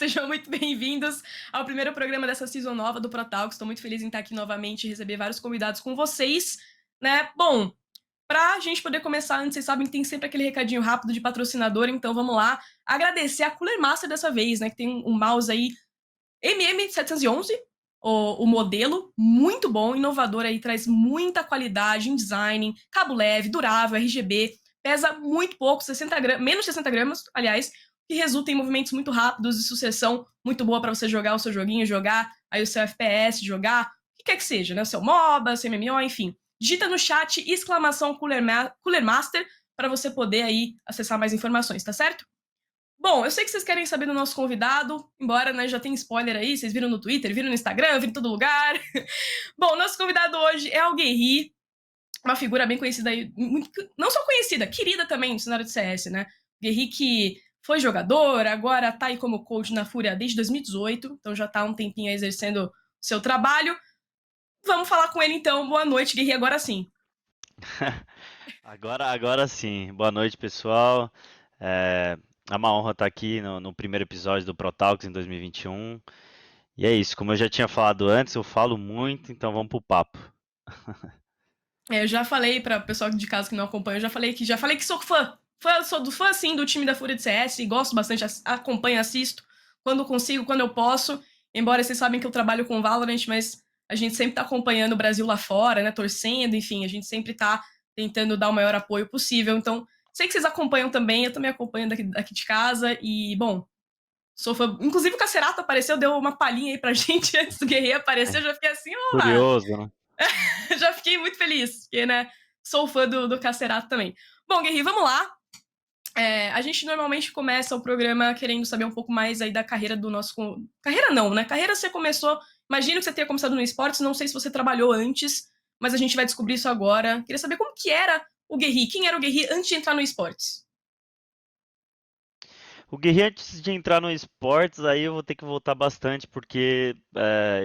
sejam muito bem-vindos ao primeiro programa dessa season nova do ProTalks. Estou muito feliz em estar aqui novamente e receber vários convidados com vocês, né? Bom, pra gente poder começar antes, vocês sabem que tem sempre aquele recadinho rápido de patrocinador, então vamos lá. Agradecer a Cooler Master dessa vez, né? Que tem um mouse aí MM711, o modelo, muito bom, inovador aí, traz muita qualidade em design, cabo leve, durável, RGB, pesa muito pouco, 60 gramas, menos de 60 gramas, aliás, que resulta em movimentos muito rápidos e sucessão muito boa para você jogar o seu joguinho, jogar aí o seu FPS, jogar o que quer que seja, né? O seu MOBA, seu MMO, enfim. Digita no chat exclamação Cooler Master para você poder aí acessar mais informações, tá certo? Bom, eu sei que vocês querem saber do nosso convidado, embora né, já tenha spoiler aí, vocês viram no Twitter, viram no Instagram, viram em todo lugar. Bom, nosso convidado hoje é o Guerri, uma figura bem conhecida aí, não só conhecida, querida também no cenário de CS, né? Guerri que foi jogador, agora tá aí como coach na Fúria desde 2018, então já tá há um tempinho aí exercendo o seu trabalho. Vamos falar com ele então. Boa noite, Guerri, agora sim. Agora sim. Boa noite, pessoal. É uma honra estar aqui no primeiro episódio do ProTalks em 2021. E é isso, como eu já tinha falado antes, eu falo muito, então vamos pro papo. Eu já falei para o pessoal de casa que não acompanha, eu já falei que sou fã, sou do fã sim do time da Fúria de CS, e gosto bastante, acompanho, assisto quando consigo, quando eu posso. Embora vocês sabem que eu trabalho com Valorant, mas a gente sempre tá acompanhando o Brasil lá fora, né, torcendo, enfim, a gente sempre tá tentando dar o maior apoio possível. Então, sei que vocês acompanham também, eu também acompanho daqui de casa e, bom, sou fã. Inclusive o Cacerato apareceu, deu uma palhinha aí pra gente antes do Guerreiro aparecer, eu já fiquei assim, opa! Curioso, né? Já fiquei muito feliz, porque, né, sou fã do Cacerato também. Bom, Guerri, vamos lá. A gente normalmente começa o programa querendo saber um pouco mais aí da carreira do nosso... Carreira não, né? Carreira você começou... Imagino que você tenha começado no esportes, não sei se você trabalhou antes, mas a gente vai descobrir isso agora. Queria saber como que era o Guerri, quem era o Guerri antes de entrar no esportes? O Guerreiro, antes de entrar no esportes, aí eu vou ter que voltar bastante, porque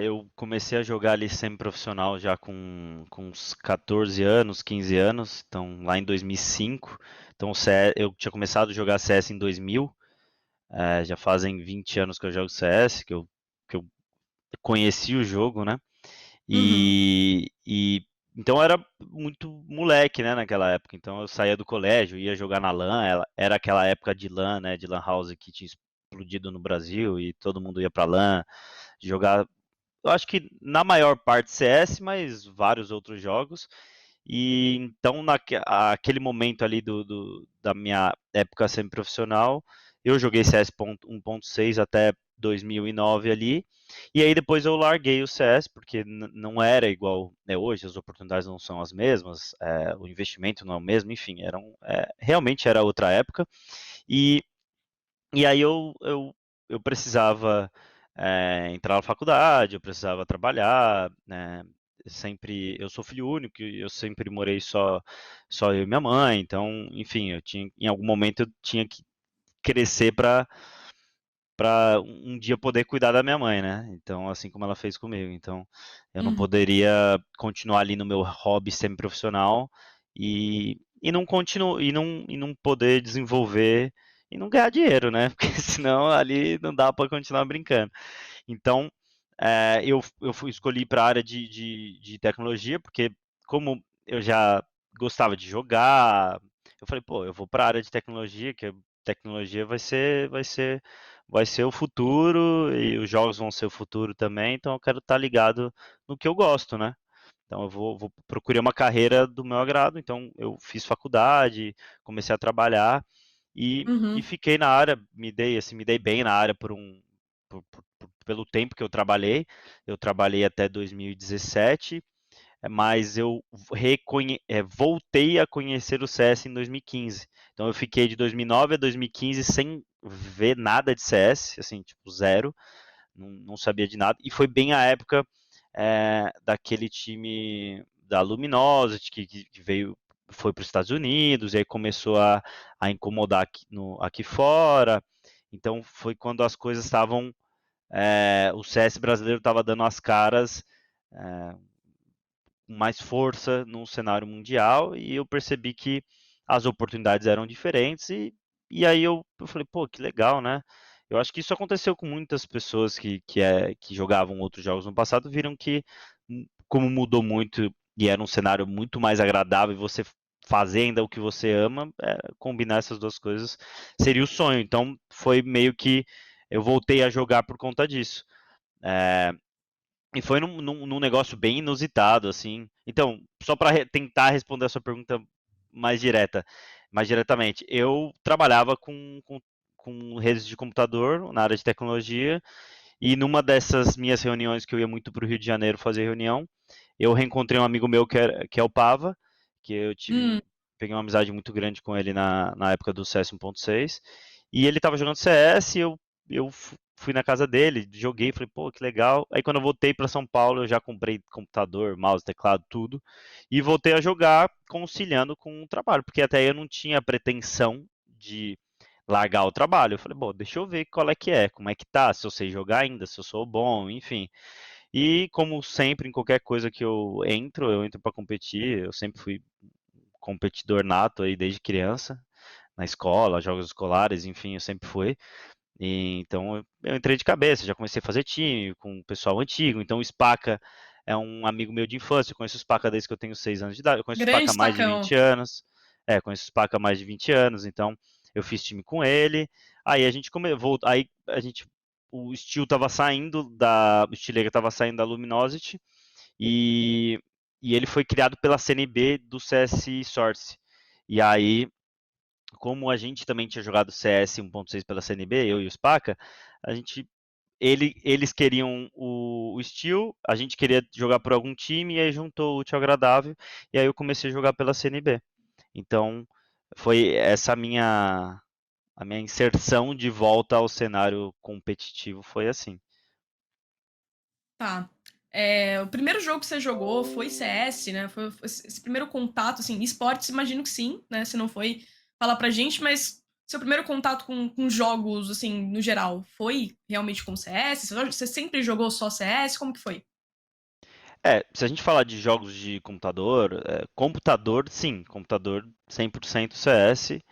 eu comecei a jogar ali semi-profissional já com uns 14 anos, 15 anos, então lá em 2005. Então eu tinha começado a jogar CS em 2000. Já fazem 20 anos que eu jogo CS, que eu conheci o jogo, né? Uhum. E então eu era muito moleque, né, naquela época. Então eu saía do colégio, ia jogar na LAN, era aquela época de LAN, né, de LAN house que tinha explodido no Brasil e todo mundo ia pra LAN jogar. Eu acho que na maior parte CS, mas vários outros jogos. E então, aquele momento ali da minha época semi-profissional, eu joguei CS 1.6 até 2009 ali, e aí depois eu larguei o CS, porque não era igual é hoje, as oportunidades não são as mesmas, o investimento não é o mesmo, enfim, realmente era outra época, e, e aí eu precisava entrar na faculdade, eu precisava trabalhar, né? Eu sou filho único, e eu sempre morei só eu e minha mãe, então, enfim, em algum momento eu tinha que crescer para um dia poder cuidar da minha mãe, né? Então, assim como ela fez comigo. Então, eu não Uhum. poderia continuar ali no meu hobby semi-profissional e não e não poder desenvolver e não ganhar dinheiro, né? Porque senão ali não dá para continuar brincando. Então, escolhi para a área de tecnologia, porque como eu já gostava de jogar, eu falei, pô, eu vou para a área de tecnologia, que tecnologia vai ser o futuro e os jogos vão ser o futuro também, então eu quero estar ligado no que eu gosto, né? Então procurei uma carreira do meu agrado, então eu fiz faculdade, comecei a trabalhar e Uhum. fiquei na área, me dei bem na área pelo tempo que eu trabalhei. Eu trabalhei até 2017, mas voltei a conhecer o CS em 2015. Então eu fiquei de 2009 a 2015 sem ver nada de CS, assim, tipo zero, não sabia de nada. E foi bem a época daquele time da Luminosity que veio, foi para os Estados Unidos e aí começou a incomodar aqui fora. Então foi quando as coisas estavam o CS brasileiro estava dando as caras é, com mais força no cenário mundial e eu percebi que as oportunidades eram diferentes e aí eu falei, pô, que legal, né? Eu acho que isso aconteceu com muitas pessoas que jogavam outros jogos no passado, viram que, como mudou muito e era um cenário muito mais agradável, e você fazer ainda o que você ama, combinar essas duas coisas seria o sonho. Então foi meio que eu voltei a jogar por conta disso. É, e foi num negócio bem inusitado, assim. Então, só para tentar responder a sua pergunta mais direta, mais diretamente, eu trabalhava com redes de computador na área de tecnologia, e numa dessas minhas reuniões que eu ia muito para o Rio de Janeiro fazer reunião, eu reencontrei um amigo meu que é o Pava, que eu Hum, peguei uma amizade muito grande com ele na época do CS 1.6, e ele estava jogando CS, e eu fui na casa dele, joguei, falei, pô, que legal. Aí quando eu voltei para São Paulo, eu já comprei computador, mouse, teclado, tudo, e voltei a jogar conciliando com o trabalho, porque até aí eu não tinha pretensão de largar o trabalho. Eu falei, bom, deixa eu ver qual é, como é que tá, se eu sei jogar ainda, se eu sou bom, enfim. E como sempre, em qualquer coisa que eu entro para competir. Eu sempre fui competidor nato aí desde criança, na escola, jogos escolares, enfim, eu sempre fui. E, então eu entrei de cabeça, já comecei a fazer time com o pessoal antigo. Então o Spaca é um amigo meu de infância, eu conheço o Spaca desde que eu tenho 6 anos de idade, eu conheço o Spaca grande há mais de estacão. 20 anos. Conheço o Spaca há mais de 20 anos, então eu fiz time com ele. Aí a gente aí a gente o Steel tava saindo o Stilega tava saindo da Luminosity, e ele foi criado pela CNB do CS Source. E aí, como a gente também tinha jogado CS 1.6 pela CNB, eu e o Spaca, a gente eles queriam o Steel, a gente queria jogar por algum time, e aí juntou o útil ao agradável, e aí eu comecei a jogar pela CNB. Então, foi essa a minha inserção de volta ao cenário competitivo foi assim. Tá. O primeiro jogo que você jogou foi CS, né? Foi esse primeiro contato, assim, esportes, imagino que sim, né? Se não foi, fala pra gente, mas seu primeiro contato com jogos, assim, no geral, foi realmente com CS? Você sempre jogou só CS? Como que foi? Se a gente falar de jogos de computador, computador, sim, computador 100% CS.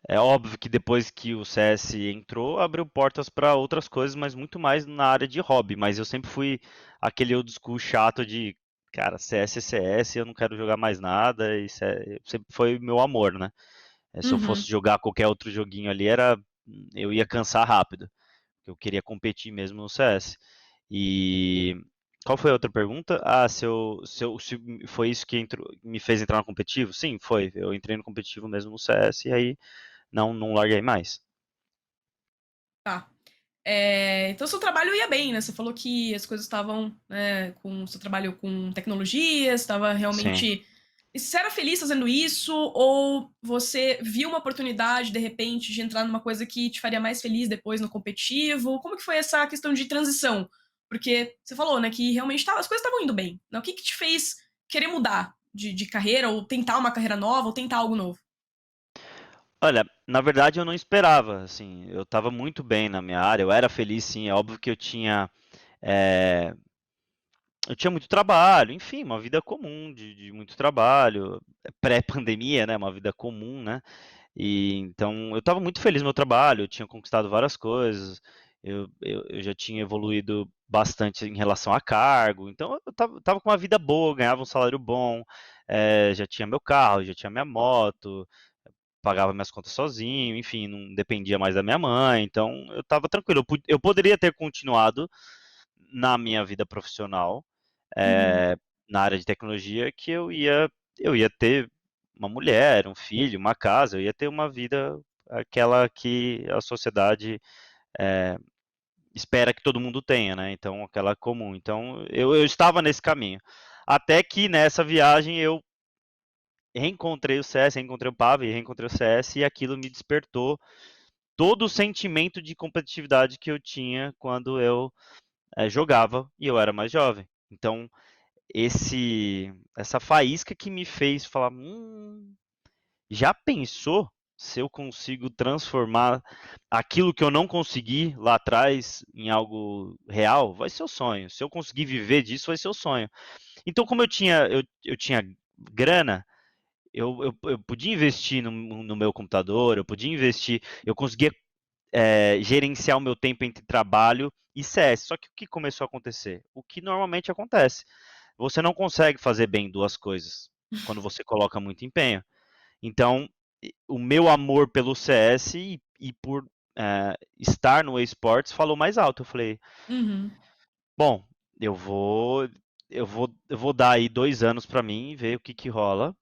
É óbvio que depois que o CS entrou, abriu portas para outras coisas, mas muito mais na área de hobby. Mas eu sempre fui aquele old school chato de, cara, CS é CS, eu não quero jogar mais nada, e sempre foi meu amor, né? Se eu Uhum. fosse jogar qualquer outro joguinho ali, eu ia cansar rápido. Eu queria competir mesmo no CS. E qual foi a outra pergunta? Ah, se foi isso que me fez entrar no competitivo? Sim, foi. Eu entrei no competitivo mesmo no CS, e aí não larguei mais. Tá. Então, seu trabalho ia bem, né? Você falou que as coisas estavam, né, com seu trabalho com tecnologias, estava Sim. realmente. E você era feliz fazendo isso? Ou você viu uma oportunidade, de repente, de entrar numa coisa que te faria mais feliz depois no competitivo? Como que foi essa questão de transição? Porque você falou, né, que realmente as coisas estavam indo bem. Né? O que que te fez querer mudar de carreira, ou tentar uma carreira nova, ou tentar algo novo? Olha, na verdade eu não esperava, assim, eu estava muito bem na minha área, eu era feliz, sim. É óbvio que eh, eu tinha muito trabalho, enfim, uma vida comum de muito trabalho, pré-pandemia, né, uma vida comum, né. E então eu estava muito feliz no meu trabalho, eu tinha conquistado várias coisas, eu já tinha evoluído bastante em relação a cargo, então eu estava com uma vida boa, ganhava um salário bom, já tinha meu carro, já tinha minha moto, pagava minhas contas sozinho, enfim, não dependia mais da minha mãe, então eu estava tranquilo. Eu poderia ter continuado na minha vida profissional, Uhum, eh, na área de tecnologia, que eu ia ter uma mulher, um filho, uma casa, eu ia ter uma vida aquela que a sociedade espera que todo mundo tenha, né? Então, aquela comum. Então, eu estava nesse caminho. Até que nessa viagem eu reencontrei o CS, reencontrei o Pave, reencontrei o CS, e aquilo me despertou todo o sentimento de competitividade que eu tinha quando eu jogava e eu era mais jovem. Então, essa faísca que me fez falar, já pensou se eu consigo transformar aquilo que eu não consegui lá atrás em algo real? Vai ser o sonho. Se eu conseguir viver disso, vai ser o sonho. Então, como eu tinha grana, eu podia investir no meu computador, eu podia investir, eu conseguia gerenciar o meu tempo entre trabalho e CS. Só que o que começou a acontecer? O que normalmente acontece. Você não consegue fazer bem duas coisas quando você coloca muito empenho. Então, o meu amor pelo CS e por estar no esportes falou mais alto. Eu falei, Uhum. bom, eu vou dar aí 2 anos para mim e ver o que que rola.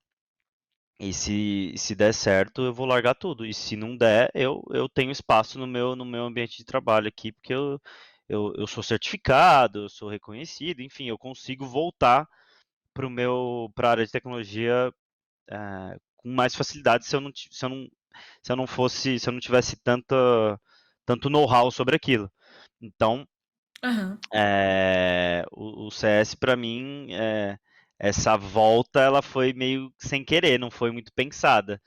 E se der certo, eu vou largar tudo. E se não der, eu tenho espaço no meu ambiente de trabalho aqui, porque eu sou certificado, eu sou reconhecido, enfim, eu consigo voltar para a área de tecnologia com mais facilidade se eu não tivesse tanto know-how sobre aquilo. Então, Aham. o CS para mim, essa volta ela foi meio sem querer, não foi muito pensada.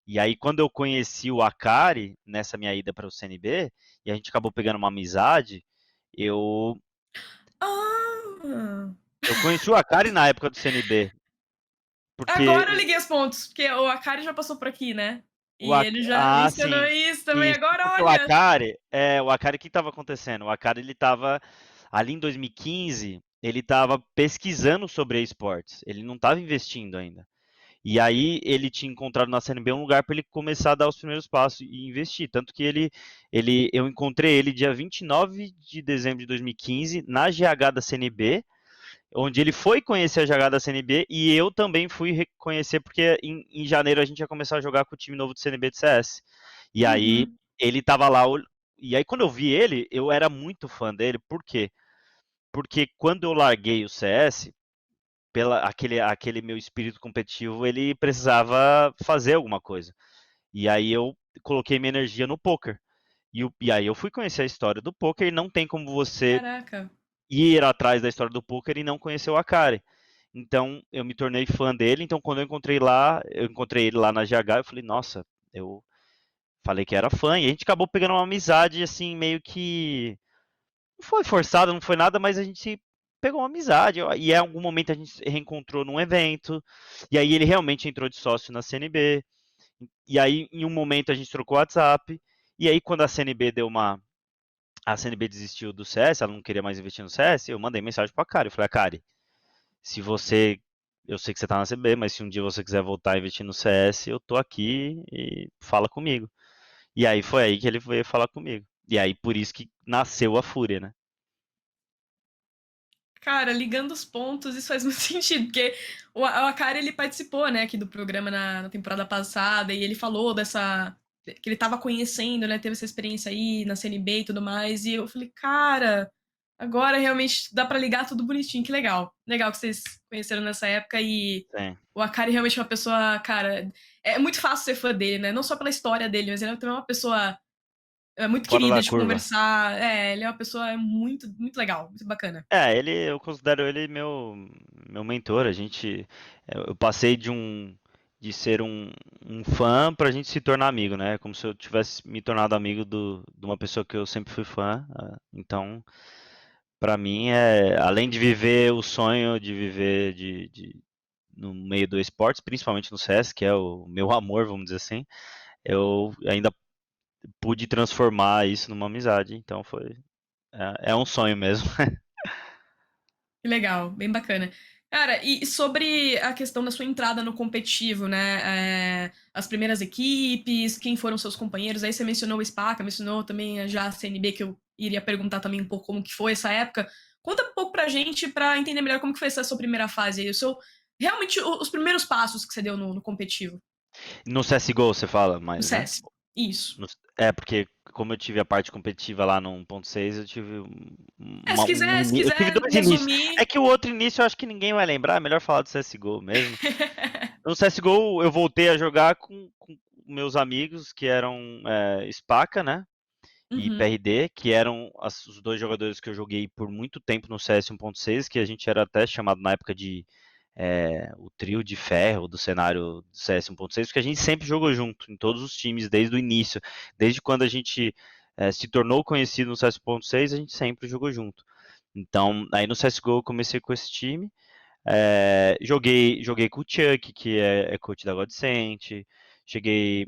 E aí, quando eu conheci o Akari, nessa minha ida para o CNB, e a gente acabou pegando uma amizade, eu, Ah! eu conheci o Akari na época do CNB, porque Agora eu liguei os pontos, porque o Akari já passou por aqui, né? o E ele já mencionou sim, isso também. isso, Agora, porque olha. O Akari, o que estava acontecendo? O Akari, ele estava, ali em 2015, ele estava pesquisando sobre esportes, ele não estava investindo ainda. E aí ele tinha encontrado na CNB um lugar para ele começar a dar os primeiros passos e investir. Tanto que eu encontrei ele dia 29 de dezembro de 2015 na GH da CNB, onde ele foi conhecer a GH da CNB e eu também fui reconhecer porque em janeiro a gente ia começar a jogar com o time novo do CNB de CS. E aí Uhum. ele estava lá, e aí quando eu vi ele, eu era muito fã dele, por quê? Porque quando eu larguei o CS, aquele meu espírito competitivo, ele precisava fazer alguma coisa. E aí eu coloquei minha energia no poker. E aí eu fui conhecer a história do poker e não tem como você Caraca. ir atrás da história do poker e não conhecer o Akari. Então eu me tornei fã dele. Então quando eu encontrei ele lá na GH, eu falei, nossa, eu falei que era fã. E a gente acabou pegando uma amizade assim, meio que não foi forçado, não foi nada, mas a gente pegou uma amizade. E em algum momento a gente se reencontrou num evento. E aí ele realmente entrou de sócio na CNB. E aí, em um momento, a gente trocou WhatsApp. E aí, quando a CNB deu uma. A CNB desistiu do CS, ela não queria mais investir no CS, eu mandei mensagem pra Kari. Eu falei, Kari, se você. Eu sei que você tá na CNB, mas se um dia você quiser voltar a investir no CS, eu tô aqui e fala comigo. E aí foi aí que ele veio falar comigo. E aí, por isso que nasceu a Fúria, né? Cara, ligando os pontos, isso faz muito sentido, porque o Akari, ele participou, né, aqui do programa na temporada passada, e ele falou dessa, que ele tava conhecendo, né, teve essa experiência aí na CNB e tudo mais, e eu falei, cara, agora realmente dá pra ligar tudo bonitinho, que legal. Legal que vocês conheceram nessa época, e Sim. o Akari realmente é uma pessoa, cara, é muito fácil ser fã dele, né, não só pela história dele, mas ele é também uma pessoa muito Fora querida da de curva. conversar, ele é uma pessoa muito, muito legal, muito bacana. Eu considero ele meu mentor. Eu passei de ser um fã pra gente se tornar amigo, né? Como se eu tivesse me tornado amigo de uma pessoa que eu sempre fui fã. Então, pra mim além de viver o sonho de viver no meio do esportes, principalmente no CS, que é o meu amor, vamos dizer assim, eu ainda pude transformar isso numa amizade. Então é um sonho mesmo. Que legal, bem bacana. Cara, e sobre a questão da sua entrada no competitivo, né? As primeiras equipes, quem foram seus companheiros? Aí você mencionou o SPACA, mencionou também já a CNB, que eu iria perguntar também um pouco como que foi essa época. Conta um pouco pra gente, pra entender melhor como que foi essa sua primeira fase aí, realmente os primeiros passos que você deu no competitivo, No CSGO você fala no mais, né? CS. Isso. Porque como eu tive a parte competitiva lá no 1.6, eu tive Se eu tive quiser dois inícios. É resumir. que o outro início eu acho que ninguém vai lembrar, é melhor falar do CSGO mesmo. No CSGO eu voltei a jogar com meus amigos que eram Spaca, né? E Uhum. PRD, que eram os dois jogadores que eu joguei por muito tempo no CS 1.6, que a gente era até chamado na época de o trio de ferro do cenário do CS 1.6, porque a gente sempre jogou junto em todos os times desde o início, desde quando a gente se tornou conhecido no CS 1.6, a gente sempre jogou junto. Então, aí no CSGO eu comecei com esse time, joguei com o Chuck, que é coach da Godsent, cheguei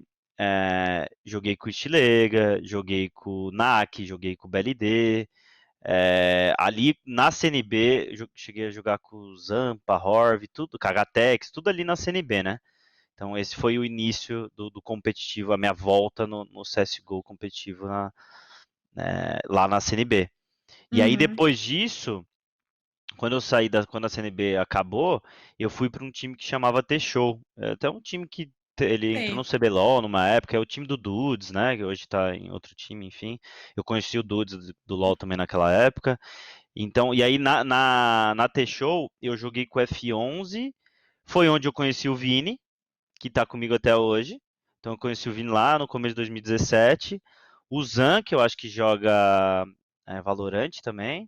joguei com o Stilega, joguei com o NAC, joguei com o BLD. Ali na CNB, cheguei a jogar com o Zampa, Horv, tudo, Kagatex, tudo ali na CNB, né? Então esse foi o início do competitivo, a minha volta no CSGO competitivo lá na CNB. E aí Uhum. depois disso, quando a CNB acabou, eu fui para um time que chamava T-Show. É até um time que ele entrou no Sei. CBLOL numa época, é o time do Dudes, né? Que hoje tá em outro time, enfim. Eu conheci o Dudes do LoL também naquela época. Então, e aí na T-Show eu joguei com o F11, foi onde eu conheci o Vini, que tá comigo até hoje. Então eu conheci o Vini lá no começo de 2017. O Zan, que eu acho que joga Valorant também e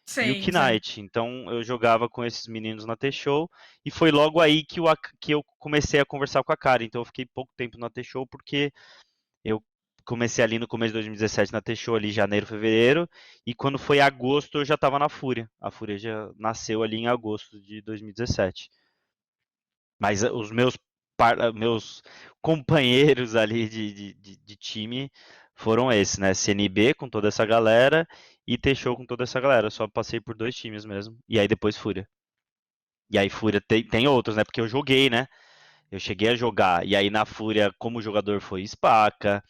o Sei, Zan. Knight. Então eu jogava com esses meninos na T-Show e foi logo aí que eu comecei a conversar com a cara. Então eu fiquei pouco tempo na T-Show porque eu comecei ali no começo de 2017 na T-Show, ali janeiro, fevereiro, e quando foi agosto eu já estava na Fúria. A Fúria já nasceu ali em agosto de 2017. Mas os meus companheiros ali de time foram esses, né? CNB com toda essa galera e T-Show com toda essa galera. Eu só passei por dois times mesmo. E aí depois Fúria. E aí Fúria tem outros, né? Porque eu joguei, né? Eu cheguei a jogar. E aí na Fúria, como jogador, foi Spaca,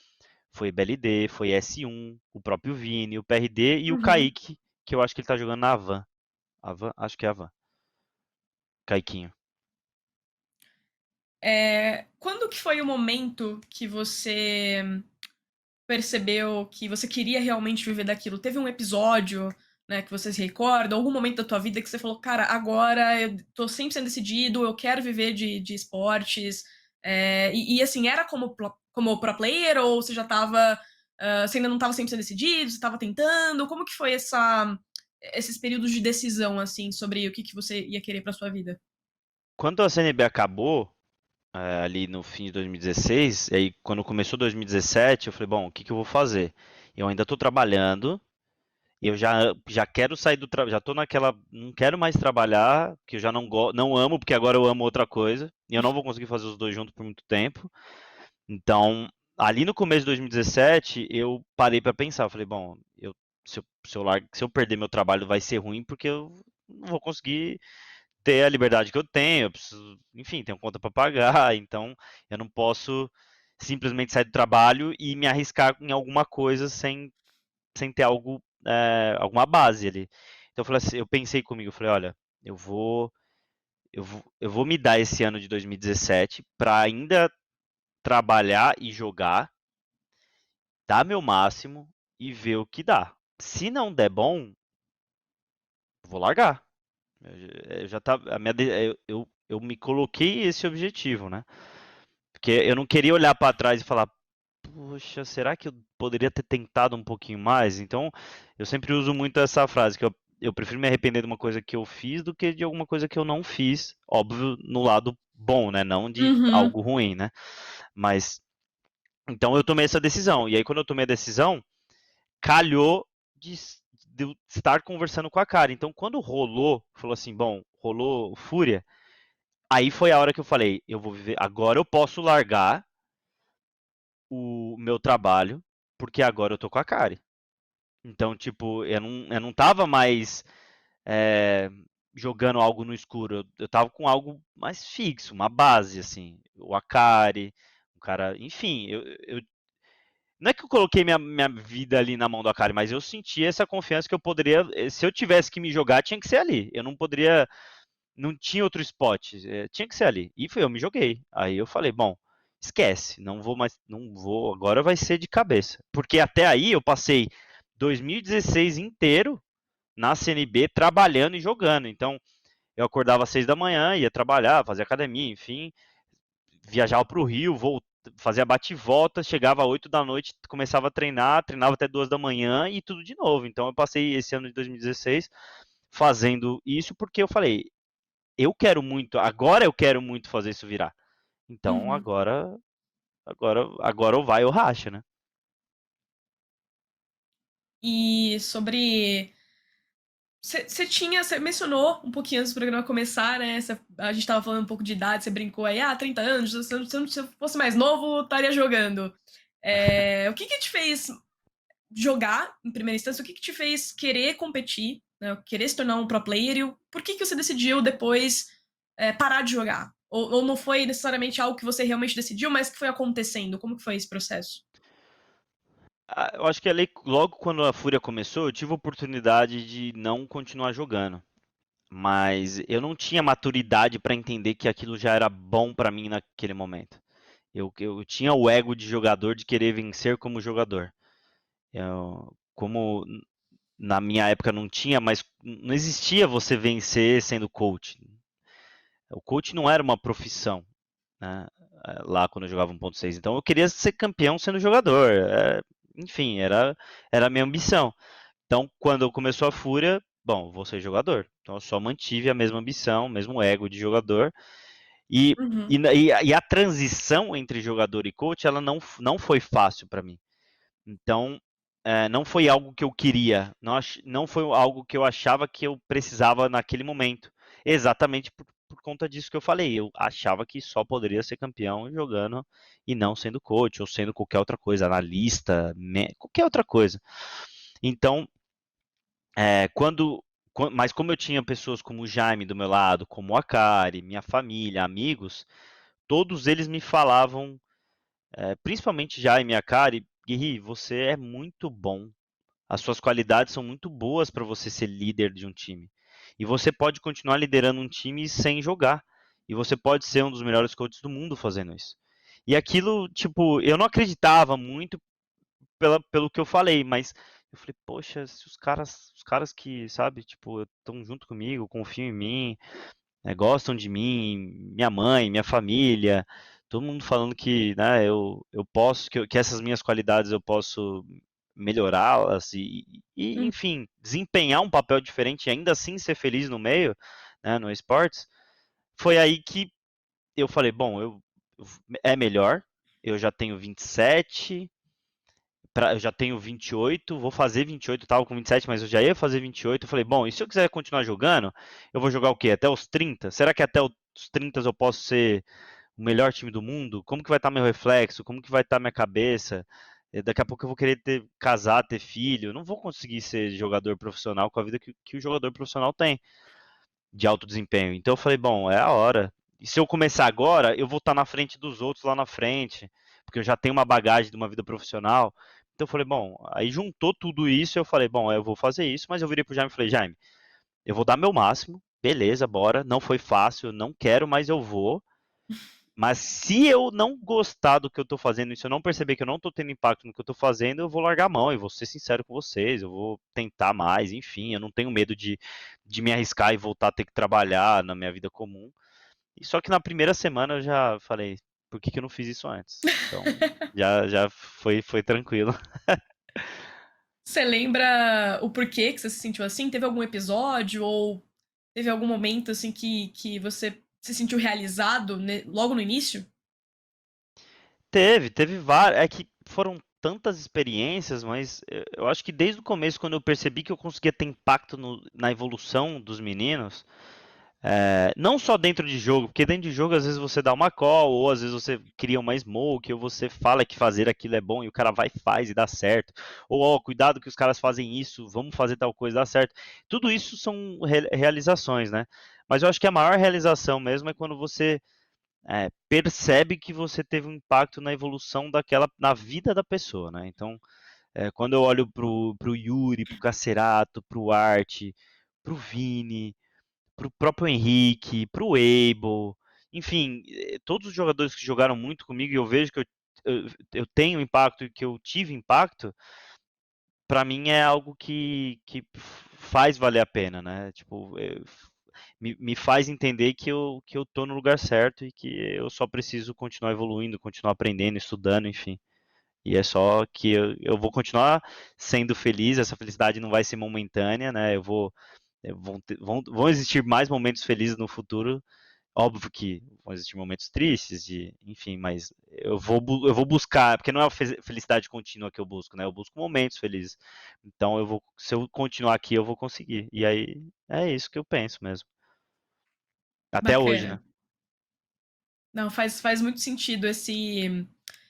foi BLD, foi S1, o próprio Vini, o PRD e o Uhum. Kaique, que eu acho que ele tá jogando na Havan. Havan? Acho que é Havan. Kaiquinho. Quando que foi o momento que você percebeu que você queria realmente viver daquilo? Teve um episódio, né, que você se recorda, algum momento da tua vida que você falou, cara, agora eu tô 100% decidido, eu quero viver de esportes. Assim, era como pro player ou você já tava, você ainda não tava 100% decidido, você tava tentando? Como que foi esses períodos de decisão, assim, sobre o que você ia querer pra sua vida? Quando a CNB acabou, ali no fim de 2016, e aí quando começou 2017, eu falei, bom, o que eu vou fazer? Eu ainda estou trabalhando, eu já quero sair do trabalho, já estou naquela, não quero mais trabalhar, que eu já não amo, porque agora eu amo outra coisa, e eu não vou conseguir fazer os dois juntos por muito tempo. Então, ali no começo de 2017, eu parei para pensar, eu falei, bom, se eu perder meu trabalho vai ser ruim, porque eu não vou conseguir ter a liberdade que eu tenho, eu preciso, enfim, tenho conta para pagar, então eu não posso simplesmente sair do trabalho e me arriscar em alguma coisa sem ter alguma base ali. Então eu falei assim, eu pensei comigo, eu falei, olha, eu vou me dar esse ano de 2017 para ainda trabalhar e jogar, dar meu máximo e ver o que dá. Se não der bom, vou largar. Eu já tava, eu me coloquei esse objetivo, né? Porque eu não queria olhar para trás e falar, poxa, será que eu poderia ter tentado um pouquinho mais? Então, eu sempre uso muito essa frase, que eu prefiro me arrepender de uma coisa que eu fiz do que de alguma coisa que eu não fiz. Óbvio, no lado bom, né? Não de Uhum, algo ruim, né? Mas, então eu tomei essa decisão. E aí, quando eu tomei a decisão, calhou de eu estar conversando com a cara. Então, quando rolou, falou assim, bom, rolou Fúria, aí foi a hora que eu falei, eu vou viver, agora eu posso largar o meu trabalho, porque agora eu tô com a Kari. Então, tipo, eu não tava mais é, jogando algo no escuro, eu tava com algo mais fixo, uma base, assim. O Akari, o cara, enfim, não é que eu coloquei minha vida ali na mão do Akari, mas eu senti essa confiança que eu poderia, se eu tivesse que me jogar, tinha que ser ali. Eu não poderia, não tinha outro spot, tinha que ser ali. E foi, eu me joguei. Aí eu falei, bom, esquece, não vou mais, não vou, agora vai ser de cabeça. Porque até aí eu passei 2016 inteiro na CNB trabalhando e jogando. Então, eu acordava às 6 da manhã, ia trabalhar, fazia academia, enfim, viajava para o Rio, fazia bate e volta, chegava às 8 da noite, começava a treinar, treinava até 2 da manhã e tudo de novo. Então, eu passei esse ano de 2016 fazendo isso porque eu falei, agora eu quero muito fazer isso virar. Então uhum. agora ou vai ou racha, né? E sobre Você mencionou um pouquinho antes do programa começar, né? A gente tava falando um pouco de idade, você brincou aí, 30 anos, se eu fosse mais novo, estaria jogando. O que que te fez jogar, em primeira instância, o que que te fez querer competir, né? Querer se tornar um pro player, e por que que você decidiu depois parar de jogar? Ou não foi necessariamente algo que você realmente decidiu, mas que foi acontecendo? Como que foi esse processo? Eu acho que ali, logo quando a Fúria começou, eu tive a oportunidade de não continuar jogando. Mas eu não tinha maturidade para entender que aquilo já era bom para mim naquele momento. Eu tinha o ego de jogador de querer vencer como jogador. Como na minha época não tinha, mas não existia você vencer sendo coach. O coach não era uma profissão, né? Lá quando eu jogava 1.6. Então eu queria ser campeão sendo jogador. Enfim, era a minha ambição. Então, quando começou a Fúria, bom, vou ser jogador. Então, eu só mantive a mesma ambição, o mesmo ego de jogador. E, Uhum, e a transição entre jogador e coach, ela não foi fácil para mim. Então, não foi algo que eu queria, não foi algo que eu achava que eu precisava naquele momento. Exatamente por conta disso que eu falei. Eu achava que só poderia ser campeão jogando e não sendo coach, ou sendo qualquer outra coisa, analista, qualquer outra coisa. Então, mas como eu tinha pessoas como o Jaime do meu lado, como o Akari, minha família, amigos, todos eles me falavam, principalmente Jaime e Akari, Guerri, você é muito bom. As suas qualidades são muito boas para você ser líder de um time. E você pode continuar liderando um time sem jogar. E você pode ser um dos melhores coaches do mundo fazendo isso. E aquilo, tipo, eu não acreditava muito pelo que eu falei, mas eu falei, poxa, se os caras que, sabe, tipo, estão junto comigo, confiam em mim, gostam de mim, minha mãe, minha família, todo mundo falando que, né, eu posso, que essas minhas qualidades eu posso melhorá-las e, uhum. enfim, desempenhar um papel diferente e ainda assim ser feliz no meio, né, no esportes, foi aí que eu falei, bom, é melhor, eu já tenho 27, eu já tenho 28, vou fazer 28, tava com 27, mas eu já ia fazer 28. Eu falei, bom, e se eu quiser continuar jogando, eu vou jogar o quê? Até os 30? Será que até os 30 eu posso ser o melhor time do mundo? Como que vai estar meu reflexo? Como que vai estar minha cabeça? Daqui a pouco eu vou querer casar, ter filho. Eu não vou conseguir ser jogador profissional com a vida que o jogador profissional tem de alto desempenho. Então eu falei, bom, é a hora. E se eu começar agora, eu vou estar na frente dos outros lá na frente, porque eu já tenho uma bagagem de uma vida profissional. Então eu falei, bom, aí juntou tudo isso, eu falei, bom, eu vou fazer isso, mas eu virei pro Jaime e falei, Jaime, eu vou dar meu máximo, beleza, bora, não foi fácil, não quero, mas eu vou. Mas se eu não gostar do que eu tô fazendo, e se eu não perceber que eu não tô tendo impacto no que eu tô fazendo, eu vou largar a mão e vou ser sincero com vocês, eu vou tentar mais, enfim, eu não tenho medo de me arriscar e voltar a ter que trabalhar na minha vida comum. E só que na primeira semana eu já falei, por que que eu não fiz isso antes? Então, já foi tranquilo. Você lembra o porquê que você se sentiu assim? Teve algum episódio ou teve algum momento assim que você se sentiu realizado logo no início? Teve várias. É que foram tantas experiências, mas eu acho que desde o começo, quando eu percebi que eu conseguia ter impacto na evolução dos meninos, não só dentro de jogo, porque dentro de jogo às vezes você dá uma call, ou às vezes você cria uma smoke, ou você fala que fazer aquilo é bom e o cara vai e faz e dá certo. Ou, ó, cuidado que os caras fazem isso, vamos fazer tal coisa e dá certo. Tudo isso são realizações, né? Mas eu acho que a maior realização mesmo é quando você percebe que você teve um impacto na evolução na vida da pessoa, né? Então, quando eu olho pro Yuri, pro Cacerato, pro Art, pro Vini, pro próprio Henrique, pro Abel, enfim, todos os jogadores que jogaram muito comigo e eu vejo que eu tenho impacto e que eu tive impacto, para mim é algo que faz valer a pena, né? Tipo, me faz entender que eu tô no lugar certo e que eu só preciso continuar evoluindo, continuar aprendendo, estudando, enfim. E é só que eu vou continuar sendo feliz, essa felicidade não vai ser momentânea, né? Vão existir mais momentos felizes no futuro. Óbvio que vão existir momentos tristes, enfim, mas eu vou buscar, porque não é a felicidade contínua que eu busco, né? Eu busco momentos felizes. Então se eu continuar aqui, eu vou conseguir. E aí é isso que eu penso mesmo. Até hoje, né? Bacana. Não, faz muito sentido esse.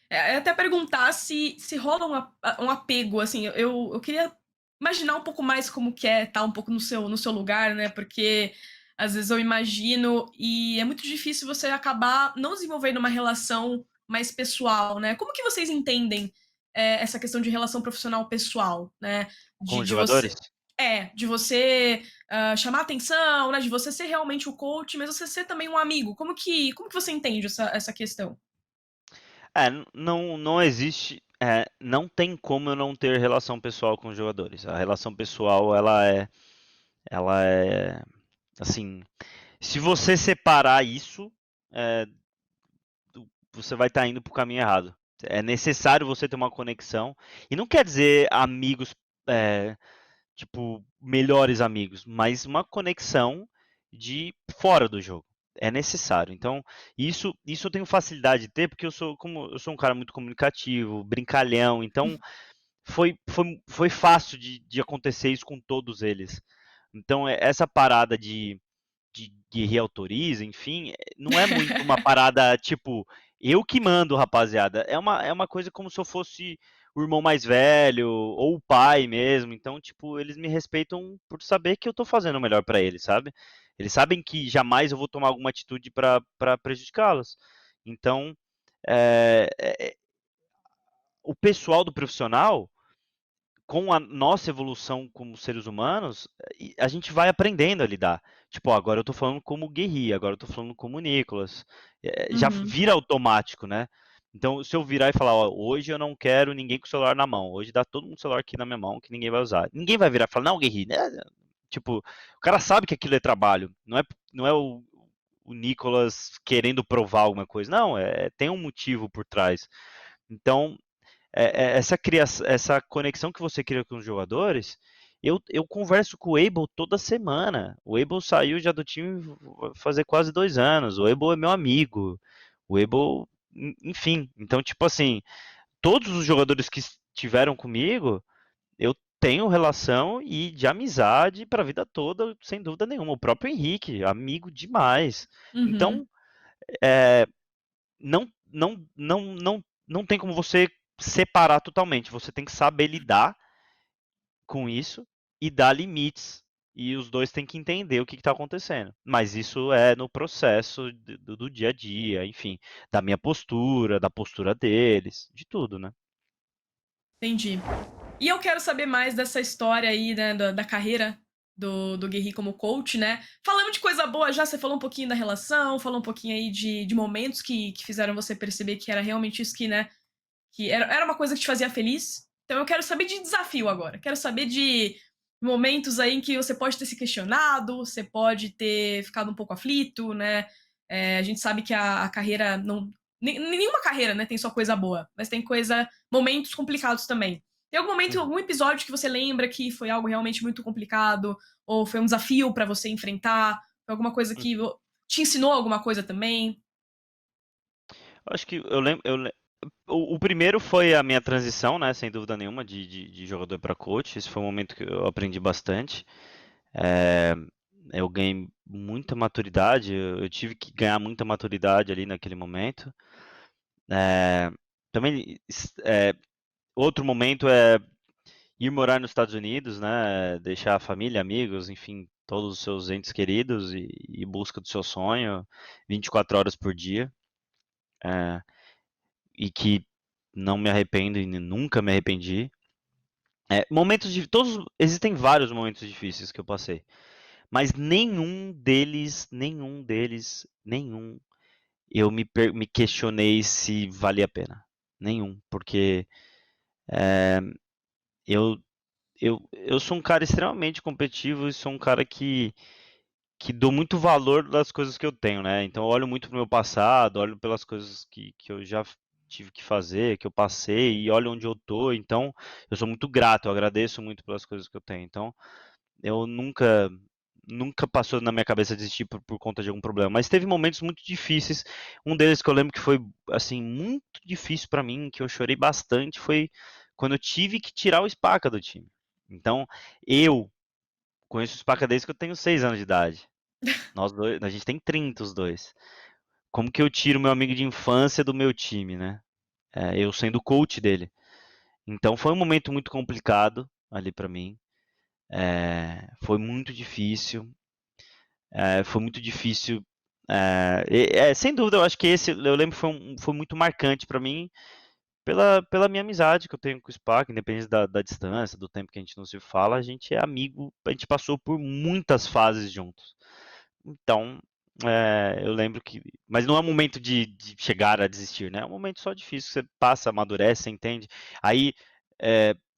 Até perguntar se rola um apego, assim, eu queria imaginar um pouco mais como que é estar um pouco no seu lugar, né? Porque às vezes eu imagino e é muito difícil você acabar não desenvolvendo uma relação mais pessoal, né? Como que vocês entendem essa questão de relação profissional pessoal, né? Com De, os de você. jogadores? De você chamar atenção, né? De você ser realmente o coach, mas você ser também um amigo. Como que você entende essa questão? Não existe, não tem como eu não ter relação pessoal com os jogadores. A relação pessoal, ela é, assim, se você separar isso, é, você vai estar indo para o caminho errado. É necessário você ter uma conexão. E não quer dizer amigos, é, tipo, melhores amigos, mas uma conexão de fora do jogo. É necessário. Então, isso eu tenho facilidade de ter, porque eu sou um cara muito comunicativo, brincalhão. Então, foi fácil de acontecer isso com todos eles. Então, essa parada de guerrilha autoriza, enfim, não é muito uma parada tipo, eu que mando, rapaziada. É uma coisa como se eu fosse o irmão mais velho ou o pai mesmo. Então, tipo, eles me respeitam por saber que eu tô fazendo o melhor pra eles, sabe? Eles sabem que jamais eu vou tomar alguma atitude pra prejudicá-los. Então, é, é, o pessoal do profissional com a nossa evolução como seres humanos, a gente vai aprendendo a lidar. Tipo, ó, agora eu tô falando como guerrilha, agora eu tô falando como Nicolas. Já Uhum, vira automático, né? Então, se eu virar e falar, ó, hoje eu não quero ninguém com o celular na mão, hoje dá todo mundo o celular aqui na minha mão que ninguém vai usar. Ninguém vai virar e falar, não, guerrilha, né? Tipo, o cara sabe que aquilo é trabalho, não é o Nicolas querendo provar alguma coisa, não, tem um motivo por trás. Então, essa conexão que você cria com os jogadores, eu converso com o Abel toda semana. O Abel saiu já do time vai fazer quase 2 anos. O Abel é meu amigo. O Abel, enfim. Então, tipo assim, todos os jogadores que estiveram comigo, eu tenho relação e de amizade para a vida toda, sem dúvida nenhuma. O próprio Henrique, amigo demais. uhum. Então, não tem como você separar totalmente. Você tem que saber lidar com isso e dar limites. E os dois têm que entender o que está acontecendo. Mas isso é no processo do dia a dia, enfim, da minha postura, da postura deles, de tudo, né? Entendi. E eu quero saber mais dessa história aí, né, da carreira do Guerri como coach, né? Falamos de coisa boa já, você falou um pouquinho da relação, falou um pouquinho aí de momentos que fizeram você perceber que era realmente isso que, né, que era uma coisa que te fazia feliz. Então eu quero saber de desafio agora. Quero saber de momentos aí em que você pode ter se questionado, você pode ter ficado um pouco aflito, né? A gente sabe que a carreira não. Nenhuma carreira, né, tem só coisa boa, mas tem momentos complicados também. Tem algum momento, Uhum. algum episódio que você lembra que foi algo realmente muito complicado, ou foi um desafio pra você enfrentar, foi alguma coisa que te ensinou alguma coisa também? Acho que eu lembro. O primeiro foi a minha transição, né? Sem dúvida nenhuma, de jogador para coach. Esse foi um momento que eu aprendi bastante. É, eu ganhei muita maturidade, eu tive que ganhar muita maturidade ali naquele momento. É, também, outro momento é ir morar nos Estados Unidos, né? Deixar a família, amigos, enfim, todos os seus entes queridos e ir em busca do seu sonho 24 horas por dia. É, e que não me arrependo e nunca me arrependi. Existem vários momentos difíceis que eu passei, mas nenhum eu me questionei se valia a pena. Nenhum, porque eu, eu sou um cara extremamente competitivo e sou um cara que dou muito valor das coisas que eu tenho, né? Então eu olho muito pro meu passado, olho pelas coisas que eu já tive que fazer, que eu passei e olho onde eu tô. Então eu sou muito grato, eu agradeço muito pelas coisas que eu tenho. Então eu nunca passou na minha cabeça desistir por conta de algum problema, mas teve momentos muito difíceis. Um deles que eu lembro que foi assim muito difícil pra mim, que eu chorei bastante, foi quando eu tive que tirar o Spaca do time. Então, eu conheço o Spaca desde que eu tenho 6 anos de idade. Nós dois, a gente tem 30 os dois. Como que eu tiro meu amigo de infância do meu time, né? Eu sendo o coach dele. Então foi um momento muito complicado ali pra mim. Foi muito difícil. Foi muito difícil. Sem dúvida, eu acho que esse, eu lembro, foi muito marcante pra mim pela minha amizade que eu tenho com o Spark, independente da distância, do tempo que a gente não se fala, a gente é amigo, a gente passou por muitas fases juntos. Então, eu lembro que. Mas não é um momento de chegar a desistir, né? É um momento só difícil, você passa, amadurece, você entende. Aí,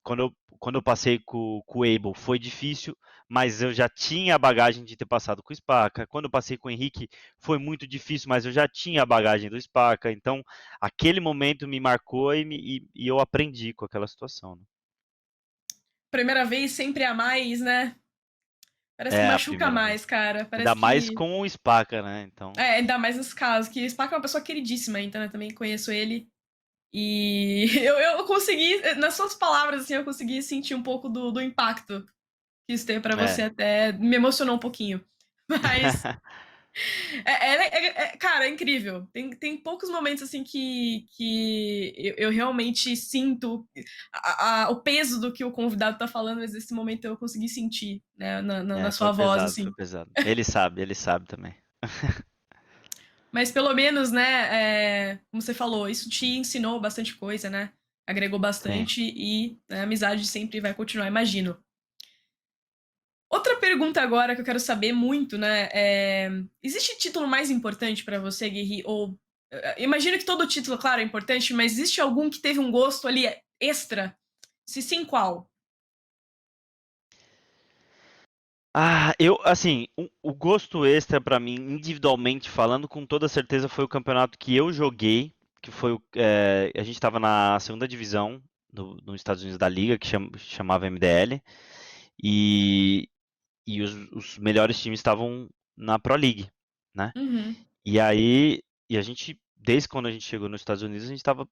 quando eu passei com o Abel, foi difícil, mas eu já tinha a bagagem de ter passado com o Spaca. Quando eu passei com o Henrique, foi muito difícil, mas eu já tinha a bagagem do Spaca. Então, aquele momento me marcou e eu aprendi com aquela situação. Né? Primeira vez sempre a mais, né? Parece que É, a machuca primeira mais, vez. cara. Ainda Parece mais que. com o Spaca, né? Então, Ainda mais nesse caso, que Spaca é uma pessoa queridíssima, então eu também conheço ele. E eu consegui, nas suas palavras, assim, eu consegui sentir um pouco do impacto que isso teve pra você, é. até me emocionou um pouquinho. Mas, cara, é incrível. Tem poucos momentos, assim, que eu realmente sinto o peso do que o convidado tá falando, mas nesse momento eu consegui sentir, né, na Foi sua voz, pesado, foi assim. pesado. Ele sabe também. Mas pelo menos, né, como você falou, isso te ensinou bastante coisa, né? Agregou Sim. bastante e a amizade sempre vai continuar, imagino. Outra pergunta agora que eu quero saber muito, né? Existe título mais importante pra você, Guerri? Ou imagino que todo título, claro, é importante, mas existe algum que teve um gosto ali extra? Se sim, qual? Assim, o gosto extra pra mim, individualmente falando, com toda certeza foi o campeonato que eu joguei, que foi a gente estava na segunda divisão nos Estados Unidos da liga, que chamava MDL, e, e os melhores times estavam na Pro League, né? Uhum. E aí, a gente, desde quando a gente chegou nos Estados Unidos, a gente estava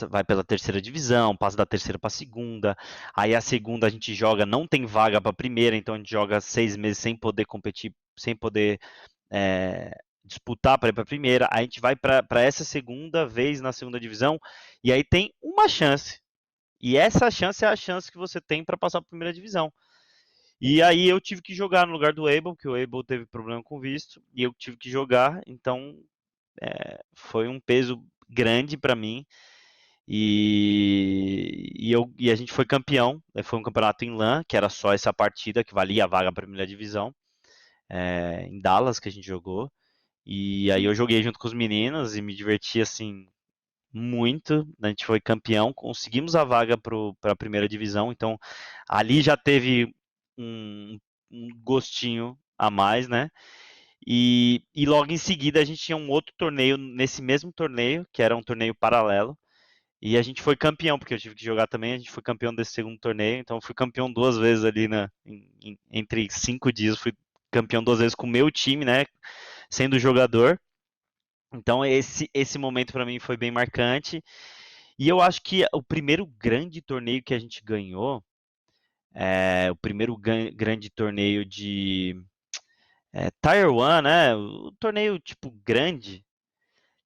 vai pela terceira divisão, passa da terceira para a segunda. Aí a segunda a gente joga, não tem vaga para a primeira, então a gente joga 6 meses sem poder competir, sem poder disputar para ir para a primeira. Aí a gente vai para essa segunda vez na segunda divisão e aí tem uma chance. E essa chance é a chance que você tem para passar para a primeira divisão. E aí eu tive que jogar no lugar do Abel, que o Abel teve problema com visto, e eu tive que jogar, então foi um peso grande para mim. E a gente foi campeão. Foi um campeonato em LAN, que era só essa partida que valia a vaga para a primeira divisão, em Dallas que a gente jogou. E aí eu joguei junto com os meninos e me diverti assim muito. A gente foi campeão, conseguimos a vaga para a primeira divisão. Então ali já teve um gostinho a mais, né? E logo em seguida a gente tinha um outro torneio nesse mesmo torneio, que era um torneio paralelo. E a gente foi campeão, porque eu tive que jogar também, a gente foi campeão desse segundo torneio, então eu fui campeão 2 vezes ali entre 5 dias, fui campeão 2 vezes com o meu time, né, sendo jogador. Então esse momento para mim foi bem marcante. E eu acho que o primeiro grande torneio que a gente ganhou, o primeiro grande torneio de Tier 1, né, o torneio tipo grande,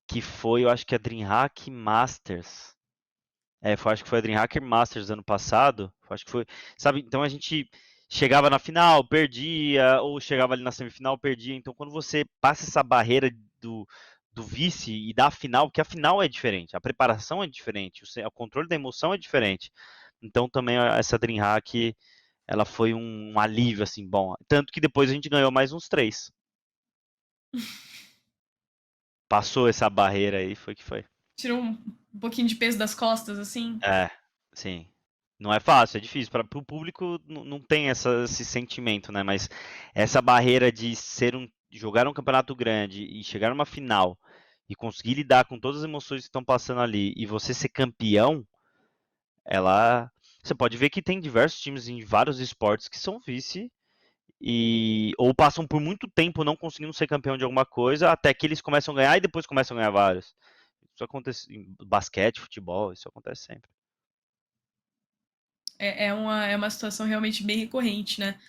que foi, eu acho que a DreamHack Masters. Acho que foi a DreamHack Masters ano passado. Acho que foi. Sabe, então a gente chegava na final, perdia, ou chegava ali na semifinal, perdia. Então quando você passa essa barreira do vice e da final, porque a final é diferente, a preparação é diferente, o controle da emoção é diferente. Então também essa DreamHack, ela foi um alívio, assim, bom. Tanto que depois a gente ganhou mais uns 3. Passou essa barreira aí, foi que foi. Tirou um pouquinho de peso das costas, assim? É, sim. Não é fácil, é difícil. Para o público não tem esse sentimento, né? Mas essa barreira de jogar um campeonato grande e chegar numa final e conseguir lidar com todas as emoções que estão passando ali e você ser campeão, ela. Você pode ver que tem diversos times em vários esportes que são vice ou passam por muito tempo não conseguindo ser campeão de alguma coisa, até que eles começam a ganhar e depois começam a ganhar vários. Isso acontece em basquete, futebol, isso acontece sempre. É uma situação realmente bem recorrente, né?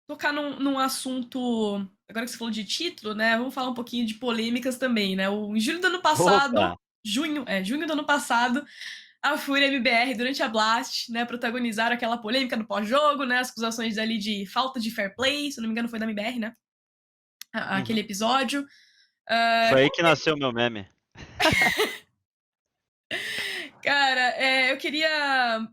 Tocar num assunto. Agora que você falou de título, né? Vamos falar um pouquinho de polêmicas também, né? Em julho do ano Opa! passado. Junho do ano passado, a Fúria MBR, durante a Blast, né, protagonizaram aquela polêmica do pós-jogo, né? As acusações ali de falta de fair play, se não me engano, foi da MBR, né? Aquele Uhum. episódio. Foi aí que nasceu o meu meme. Cara, eu queria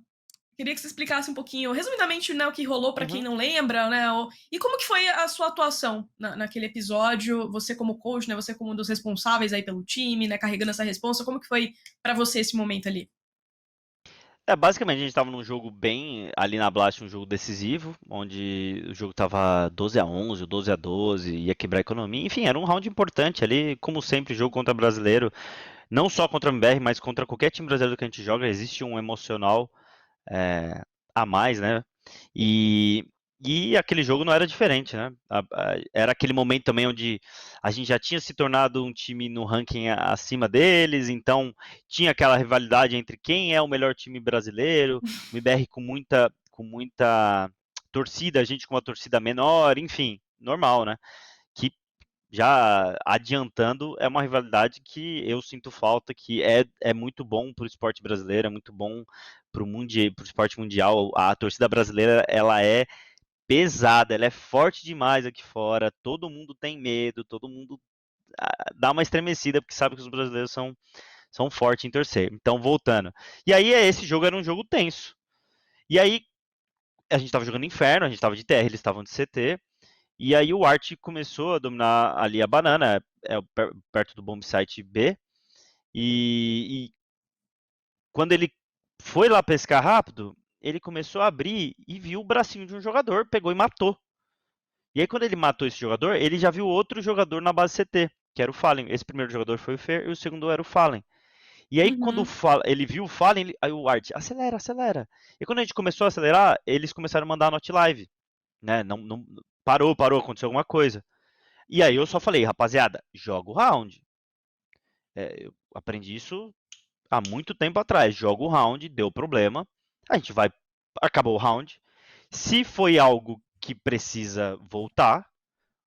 que você explicasse um pouquinho, resumidamente, né, o que rolou para quem Uhum. não lembra, né? E como que foi a sua atuação naquele episódio? Você como coach, né? Você como um dos responsáveis aí pelo time, né? Carregando essa responsa. Como que foi para você esse momento ali? Basicamente a gente estava num jogo bem ali na Blast, um jogo decisivo, onde o jogo tava 12-11, 12-12, ia quebrar a economia. Enfim, era um round importante ali, como sempre, jogo contra brasileiro, não só contra o MBR, mas contra qualquer time brasileiro que a gente joga, existe um emocional é, a mais, né? E, e aquele jogo não era diferente, né? Era aquele momento também onde a gente já tinha se tornado um time no ranking acima deles, então tinha aquela rivalidade entre quem é o melhor time brasileiro, o MBR com muita torcida, a gente com uma torcida menor, enfim, normal, né? Que já adiantando, é uma rivalidade que eu sinto falta, que é muito bom para o esporte brasileiro, é muito bom para o esporte mundial. A torcida brasileira, ela é pesada, ela é forte demais aqui fora, todo mundo tem medo, todo mundo dá uma estremecida, porque sabe que os brasileiros são fortes em torcer. Então, voltando. E aí, esse jogo era um jogo tenso. E aí, a gente estava jogando Inferno, a gente estava de TR, eles estavam de CT, e aí o Art começou a dominar ali a banana, perto do bomb site B. E quando ele foi lá pescar rápido, ele começou a abrir e viu o bracinho de um jogador, pegou e matou. E aí quando ele matou esse jogador, ele já viu outro jogador na base CT, que era o Fallen. Esse primeiro jogador foi o Fer e o segundo era o Fallen. E aí quando Uhum. ele viu o Fallen, aí o Art, acelera, acelera. E quando a gente começou a acelerar, eles começaram a mandar not live, né? Não, parou, aconteceu alguma coisa. E aí eu só falei, rapaziada, joga o round. Eu aprendi isso há muito tempo atrás. Joga o round, deu problema. A gente vai. Acabou o round. Se foi algo que precisa voltar,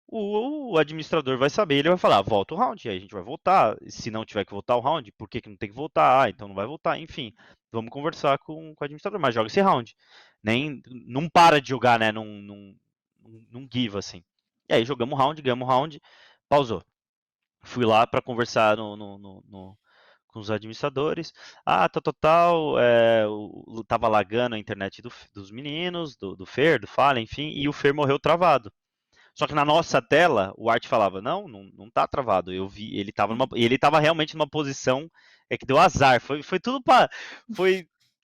o administrador vai saber, ele vai falar, volta o round, aí a gente vai voltar. Se não tiver que voltar o round, por que, que não tem que voltar? Ah, então não vai voltar. Enfim, vamos conversar com o administrador, mas joga esse round. Nem, não para de jogar, né? Não give assim. E aí jogamos o round, ganhamos o round, pausou. Fui lá para conversar com os administradores. Ah, tal, tava lagando a internet dos meninos, do Fer, do Fallen, enfim, e o Fer morreu travado. Só que na nossa tela, o Art falava, não tá travado. Eu vi, ele tava realmente numa posição que deu azar. Foi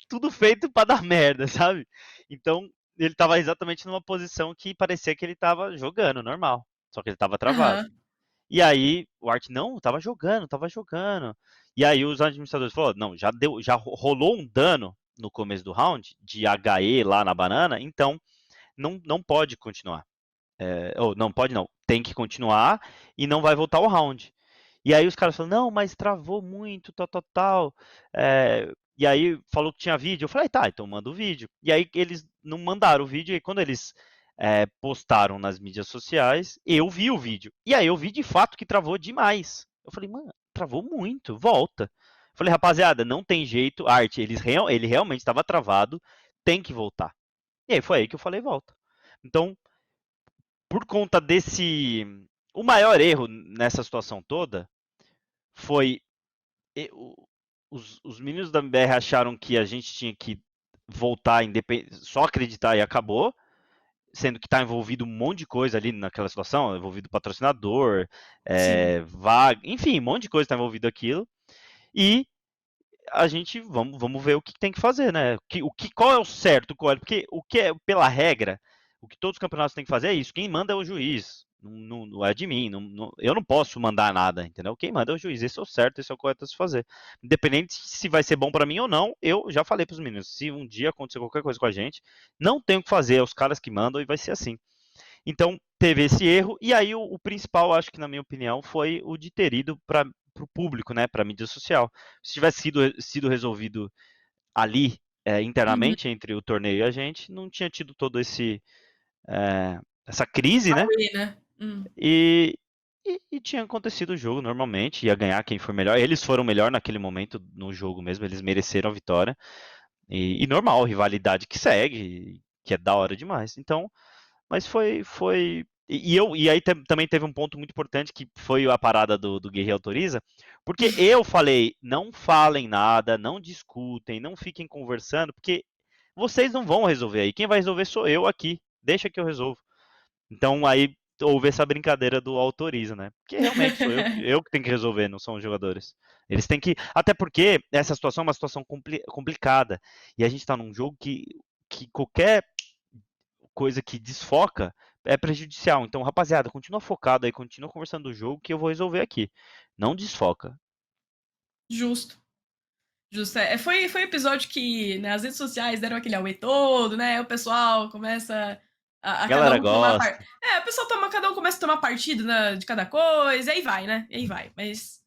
tudo feito para dar merda, sabe? Então, ele tava exatamente numa posição que parecia que ele tava jogando normal, só que ele tava travado. Aham. E aí o Art, não, tava jogando, tava jogando. E aí os administradores falaram, não, já rolou um dano no começo do round, de HE lá na banana, então não pode continuar. Ou não pode não, tem que continuar e não vai voltar o round. E aí os caras falaram, não, mas travou muito, tal. E aí falou que tinha vídeo. Eu falei, tá, então manda o vídeo. E aí eles não mandaram o vídeo, e quando eles postaram nas mídias sociais, eu vi o vídeo. E aí eu vi de fato que travou demais. Eu falei, mano, travou muito, volta. Eu falei, rapaziada, não tem jeito, Art, ele realmente estava travado, tem que voltar. E aí foi aí que eu falei, volta. Então, por conta desse. O maior erro nessa situação toda foi. Os meninos da MBR acharam que a gente tinha que voltar só acreditar e acabou, sendo que está envolvido um monte de coisa ali naquela situação, envolvido patrocinador, Sim. vaga, enfim, um monte de coisa está envolvido aquilo. E a gente vamos ver o que tem que fazer, né? Qual é o certo, porque o que é pela regra, o que todos os campeonatos têm que fazer é isso. Quem manda é o juiz. Não é de mim, eu não posso mandar nada, entendeu? Quem manda é o juiz, esse é o certo, esse é o correto a se fazer. Independente se vai ser bom para mim ou não, eu já falei para os meninos, se um dia acontecer qualquer coisa com a gente, não tem o que fazer, é os caras que mandam e vai ser assim. Então, teve esse erro, e aí o principal, acho que na minha opinião, foi o de ter ido para o público, né, para a mídia social. Se tivesse sido resolvido ali, Uhum. internamente, entre o torneio e a gente, não tinha tido todo essa crise, né? Away, né? E, e tinha acontecido o jogo normalmente, ia ganhar quem for melhor. Eles foram melhor naquele momento no jogo mesmo, eles mereceram a vitória. E normal, rivalidade que segue, que é da hora demais. Então, mas foi. E aí também teve um ponto muito importante que foi a parada do Guerreiro Autoriza, porque eu falei, não falem nada, não discutem, não fiquem conversando, porque vocês não vão resolver aí. Quem vai resolver sou eu aqui. Deixa que eu resolvo. Então aí houve essa brincadeira do autoriza, né? Porque realmente sou eu que tenho que resolver, não são os jogadores. Eles têm que. Até porque essa situação é uma situação complicada. E a gente tá num jogo que qualquer coisa que desfoca é prejudicial. Então, rapaziada, continua focado aí, continua conversando do jogo que eu vou resolver aqui. Não desfoca. Justo. Justo. Foi um episódio que, né, as redes sociais deram aquele auê todo, né? O pessoal começa A a cada galera um tomar gosta. o pessoal cada um começa a tomar partido, né, de cada coisa, e aí vai, né? E aí vai. Mas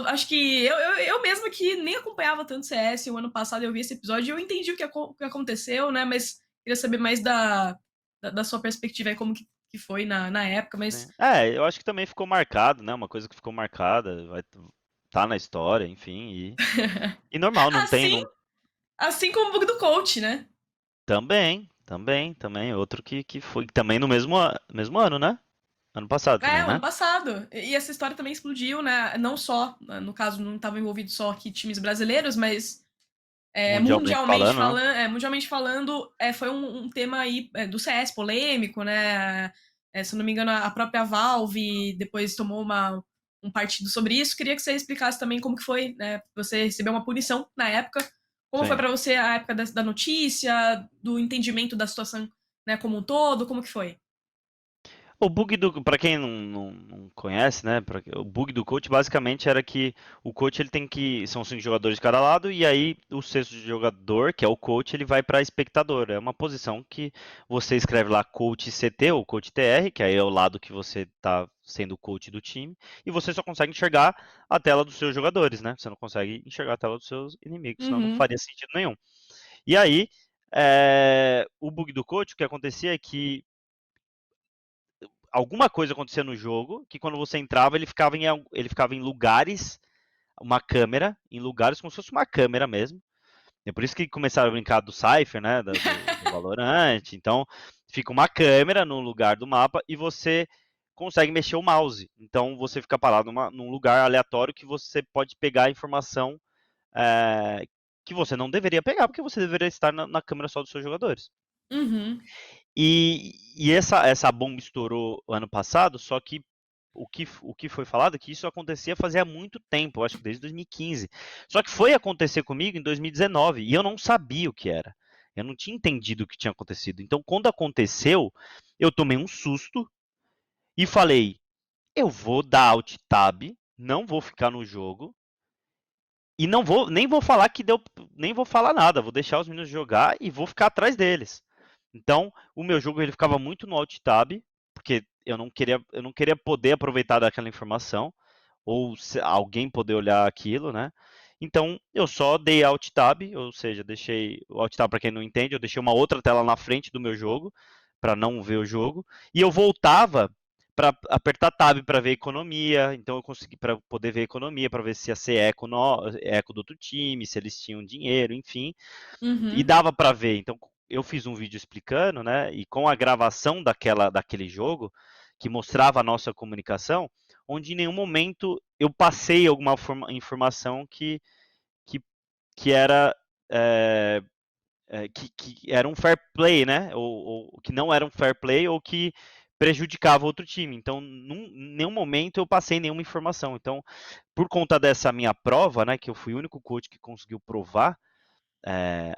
acho que eu mesma que nem acompanhava tanto CS o ano passado, eu vi esse episódio e eu entendi o que aconteceu, né? Mas queria saber mais da sua perspectiva aí, como que foi na época, mas. Né? Eu acho que também ficou marcado, né? Uma coisa que ficou marcada, vai tá na história, enfim. E normal, não tem. Assim, Não, assim como o bug do coach, né? também. Outro que foi também no mesmo ano, né? Ano passado também, O ano né? passado. E essa história também explodiu, né? Não só, no caso, não estavam envolvidos só aqui times brasileiros, mas Mundialmente falando, né? mundialmente falando, foi um tema aí do CS polêmico, né? Se eu não me engano, a própria Valve depois tomou um partido sobre isso. Queria que você explicasse também como que foi, né? Você recebeu uma punição na época. Como foi Sim. para você a época da notícia, do entendimento da situação, né, como um todo? Como que foi? O bug para quem não conhece, né? O bug do coach basicamente era que o coach ele tem que são 5 jogadores de cada lado e aí o sexto jogador, que é o coach, ele vai para espectador. É uma posição que você escreve lá coach CT ou coach TR, que aí é o lado que você está sendo o coach do time, e você só consegue enxergar a tela dos seus jogadores, né? Você não consegue enxergar a tela dos seus inimigos, senão não Uhum, faria sentido nenhum. E aí, o bug do coach, o que acontecia é que alguma coisa acontecia no jogo que quando você entrava ele ficava em lugares, uma câmera, em lugares como se fosse uma câmera mesmo. É por isso que começaram a brincar do Cypher, né? Do Valorant. Então, fica uma câmera no lugar do mapa e você consegue mexer o mouse. Então, você fica parado num lugar aleatório que você pode pegar a informação é, que você não deveria pegar, porque você deveria estar na câmera só dos seus jogadores. uhum, E essa bomba estourou ano passado, só que o que foi falado é que isso acontecia fazia muito tempo, eu acho que desde 2015. Só que foi acontecer comigo em 2019 e eu não sabia o que era. Eu não tinha entendido o que tinha acontecido. Então, quando aconteceu, eu tomei um susto e falei: eu vou dar alt tab, não vou ficar no jogo e nem vou falar que deu, nem vou falar nada, vou deixar os meninos jogar e vou ficar atrás deles. Então, o meu jogo ele ficava muito no alt tab, porque eu não queria poder aproveitar daquela informação ou alguém poder olhar aquilo, né? Então, eu só dei alt tab, ou seja, deixei o alt tab para quem não entende, eu deixei uma outra tela na frente do meu jogo para não ver o jogo e eu voltava para apertar tab para ver economia, então eu consegui para poder ver economia, para ver se ia ser eco do outro time, se eles tinham dinheiro, enfim, e uhum, dava para ver. Então eu fiz um vídeo explicando, né? E com a gravação daquele jogo que mostrava a nossa comunicação, onde em nenhum momento eu passei alguma informação que, que era que era um fair play, né? Ou que não era um fair play ou que prejudicava outro time. Então, em nenhum momento eu passei nenhuma informação. Então, por conta dessa minha prova, né, que eu fui o único coach que conseguiu provar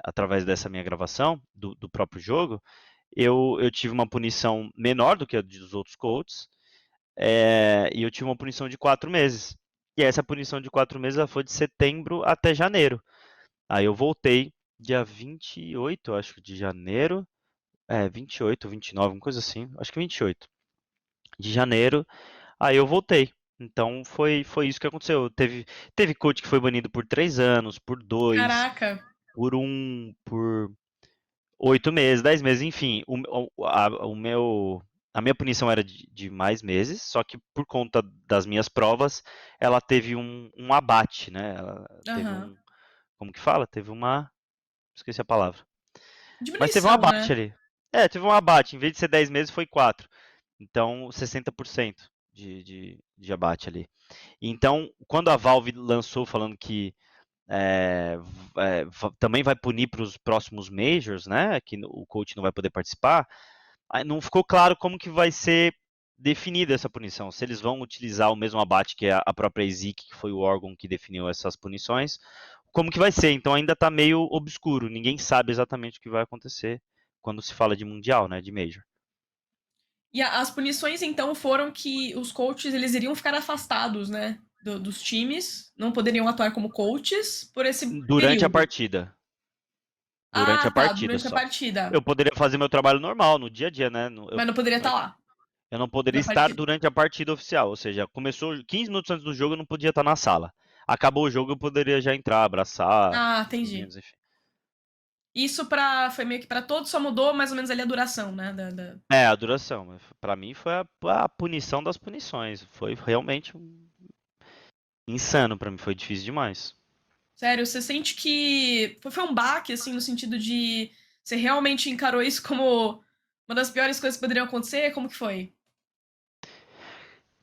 através dessa minha gravação do próprio jogo, eu tive uma punição menor do que a dos outros coaches, e eu tive uma punição de 4 meses. E essa punição de 4 meses ela foi de setembro até janeiro. Aí eu voltei dia 28, acho que de janeiro. 28, 29, uma coisa assim. Acho que 28 de janeiro. Aí eu voltei. Então foi isso que aconteceu. Teve coach que foi banido por 3 anos, por 2, Caraca. por 8 meses, 10 meses, enfim. A minha punição era de mais meses, só que por conta das minhas provas, ela teve um abate, né? Ela teve Aham. um. Como que fala? Teve uma. Esqueci a palavra. Mas teve um Diminuição, abate né? ali. Teve um abate. Em vez de ser 10 meses, foi 4. Então, 60% de abate ali. Então, quando a Valve lançou falando que também vai punir para os próximos Majors, né? Que o coach não vai poder participar. Aí não ficou claro como que vai ser definida essa punição. Se eles vão utilizar o mesmo abate que a própria ESIC, que foi o órgão que definiu essas punições, como que vai ser? Então ainda está meio obscuro. Ninguém sabe exatamente o que vai acontecer quando se fala de mundial, né? De Major. E as punições, então, foram que os coaches eles iriam ficar afastados, né? Dos times, não poderiam atuar como coaches por esse Durante a período. partida. Durante Ah, a tá, partida durante a só. partida. Eu poderia fazer meu trabalho normal, no dia a dia, né? Mas não poderia estar lá Eu não poderia na estar partida. durante a partida oficial, ou seja, começou 15 minutos antes do jogo, eu não podia estar na sala. Acabou o jogo, eu poderia já entrar, abraçar Ah, os entendi. meninos, enfim. Isso foi meio que pra todos, só mudou mais ou menos ali a duração, né? A duração. Pra mim foi a punição das punições. Foi realmente insano pra mim, foi difícil demais. Sério, você sente que foi um baque, assim, no sentido de você realmente encarou isso como uma das piores coisas que poderiam acontecer? Como que foi?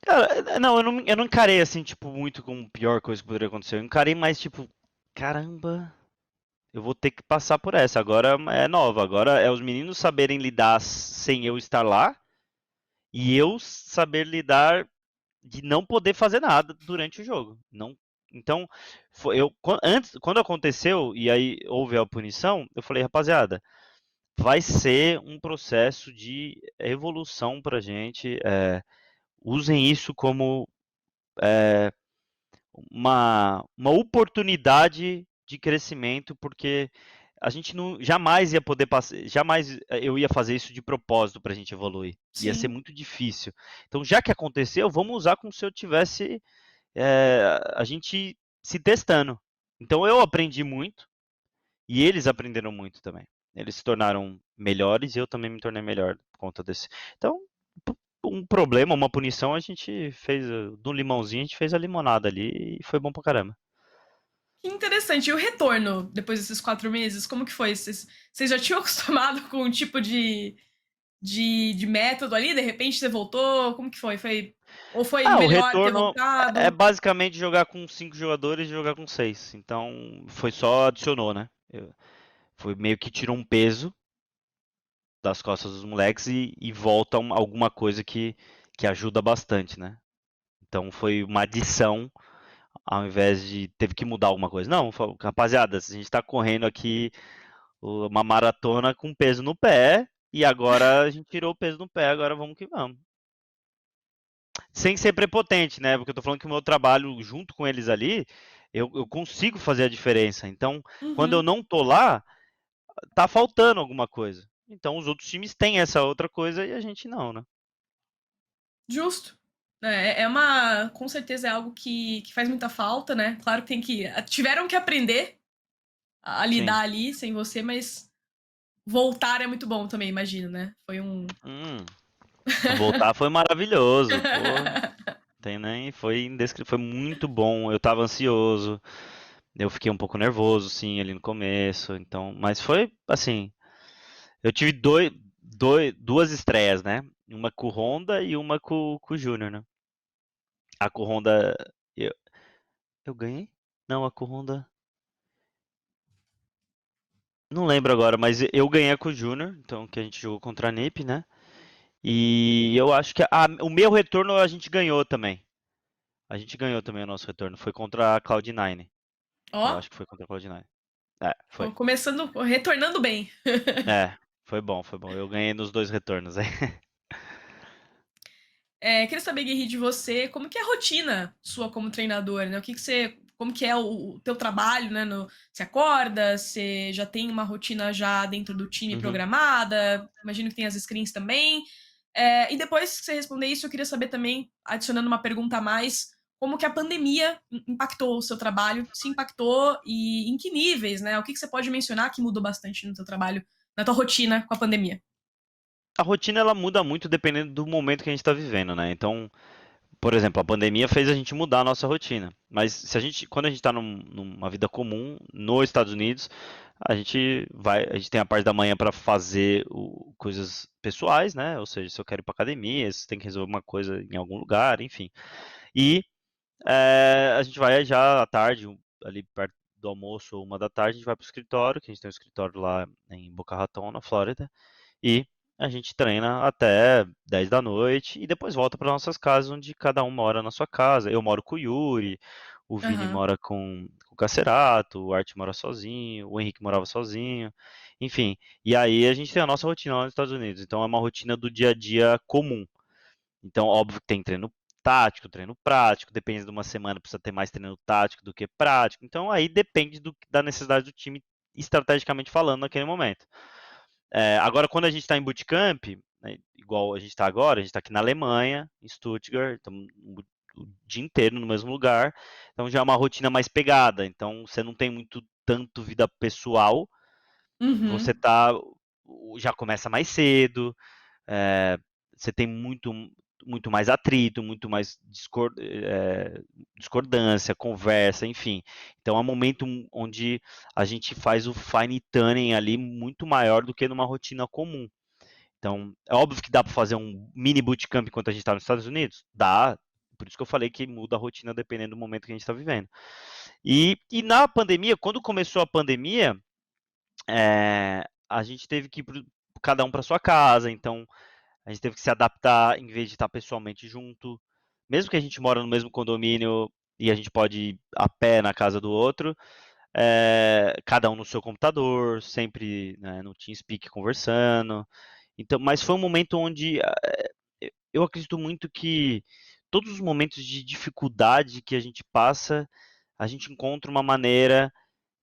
Cara, não, eu não encarei assim, tipo, muito como a pior coisa que poderia acontecer. Eu encarei mais, tipo, caramba, eu vou ter que passar por essa. Agora é nova. Agora é os meninos saberem lidar sem eu estar lá e eu saber lidar de não poder fazer nada durante o jogo. Não, então, quando aconteceu e aí houve a punição, eu falei, rapaziada, vai ser um processo de evolução pra gente. Usem isso como uma oportunidade de crescimento, porque a gente não jamais ia poder passar, jamais eu ia fazer isso de propósito para a gente evoluir. Ia ser Sim. muito difícil. Então, já que aconteceu, vamos usar como se eu tivesse a gente se testando. Então, eu aprendi muito e eles aprenderam muito também. Eles se tornaram melhores e eu também me tornei melhor por conta desse. Então, um problema, uma punição, a gente fez do limãozinho, a gente fez a limonada ali e foi bom pra caramba. Que interessante. E o retorno, depois desses 4 meses, como que foi? Vocês já tinham acostumado com um tipo de método ali? De repente você voltou? Como que foi? Ou foi O melhor ter retorno é voltado? basicamente jogar com 5 jogadores e jogar com 6. Então, foi só adicionou, né? Foi meio que tirou um peso das costas dos moleques e volta alguma coisa que ajuda bastante, né? Então, foi uma adição ao invés de teve que mudar alguma coisa. Não, rapaziada, a gente tá correndo aqui uma maratona com peso no pé e agora a gente tirou o peso no pé, agora vamos que vamos. Sem ser prepotente, né? Porque eu tô falando que o meu trabalho junto com eles ali, eu consigo fazer a diferença. Então, quando eu Uhum. não tô lá, tá faltando alguma coisa. Então, os outros times têm essa outra coisa e a gente não, né? Justo. É uma. Com certeza é algo que faz muita falta, né? Claro que tem que. Tiveram que aprender a Sim. lidar ali sem você, mas voltar é muito bom também, imagino, né? Foi um. Hum, voltar foi maravilhoso, pô. Tem nem, foi muito bom. Eu tava ansioso, eu fiquei um pouco nervoso, sim, ali no começo. Então, mas foi assim. Eu tive duas estreias, né? Uma com o Honda e uma com o Júnior, né? A com o Honda. Eu, eu ganhei? Não, a com o Honda. Não lembro agora, mas eu ganhei com o Júnior, então que a gente jogou contra a NiP, né? E eu acho que o meu retorno a gente ganhou também. A gente ganhou também o nosso retorno. Foi contra a Cloud9. Ó, Eu acho que foi contra a Cloud9. Foi. começando, retornando bem. É. Foi bom, foi bom. Eu ganhei nos dois retornos aí. Queria saber, Guerri, de você, como que é a rotina sua como treinador, né? O que que você, como que é o teu trabalho, né? Você acorda, você já tem uma rotina já dentro do time Uhum. programada, imagino que tem as screens também. E depois que você responder isso, eu queria saber também, adicionando uma pergunta a mais, como que a pandemia impactou o seu trabalho, se impactou e em que níveis, né? O que que você pode mencionar que mudou bastante no teu trabalho, na tua rotina com a pandemia? A rotina ela muda muito dependendo do momento que a gente está vivendo, né? Então, por exemplo, a pandemia fez a gente mudar a nossa rotina. Mas se a gente, quando a gente está numa vida comum nos Estados Unidos, a gente tem a parte da manhã para fazer coisas pessoais, né? Ou seja, se eu quero ir para academia, se tem que resolver uma coisa em algum lugar, enfim. E a gente vai já à tarde, ali perto do almoço, 1 da tarde, a gente vai para o escritório, que a gente tem um escritório lá em Boca Raton, na Flórida, e a gente treina até 10 da noite e depois volta para nossas casas, onde cada um mora na sua casa. Eu moro com o Yuri, o Vini Aham. mora com o Cacerato, o Art mora sozinho, o Henrique morava sozinho, enfim. E aí a gente tem a nossa rotina lá nos Estados Unidos, então é uma rotina do dia a dia comum. Então, óbvio que tem treino tático, treino prático, depende de uma semana, precisa ter mais treino tático do que prático. Então, aí depende da necessidade do time, estrategicamente falando, naquele momento. Agora, quando a gente está em bootcamp, né, igual a gente está agora, a gente está aqui na Alemanha, em Stuttgart, estamos o dia inteiro no mesmo lugar, então já é uma rotina mais pegada. Então, você não tem muito tanto vida pessoal, você Uhum. tá já começa mais cedo, é, você tem muito mais atrito, muito mais discordância, conversa, enfim. Então é um momento onde a gente faz o fine tuning ali muito maior do que numa rotina comum. Então, é óbvio que dá para fazer um mini bootcamp enquanto a gente está nos Estados Unidos? Dá. Por isso que eu falei que muda a rotina dependendo do momento que a gente está vivendo. E na pandemia, quando começou a pandemia, a gente teve que ir cada um para sua casa, então a gente teve que se adaptar em vez de estar pessoalmente junto. Mesmo que a gente mora no mesmo condomínio e a gente pode ir a pé na casa do outro, cada um no seu computador, sempre, né, no TeamSpeak conversando. Então, mas foi um momento onde eu acredito muito que todos os momentos de dificuldade que a gente passa, a gente encontra uma maneira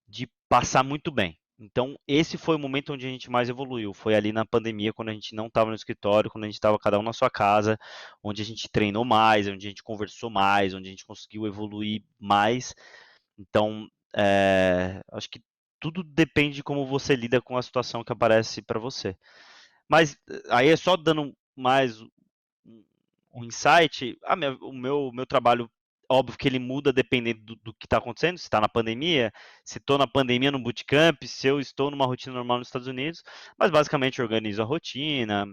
de passar muito bem. Então, esse foi o momento onde a gente mais evoluiu. Foi ali na pandemia, quando a gente não estava no escritório, quando a gente estava cada um na sua casa, onde a gente treinou mais, onde a gente conversou mais, onde a gente conseguiu evoluir mais. Então, acho que tudo depende de como você lida com a situação que aparece para você. Mas aí é só dando mais um insight. O meu trabalho, óbvio que ele muda dependendo do que está acontecendo. Se está na pandemia, se estou na pandemia no bootcamp, se eu estou numa rotina normal nos Estados Unidos. Mas basicamente eu organizo a rotina,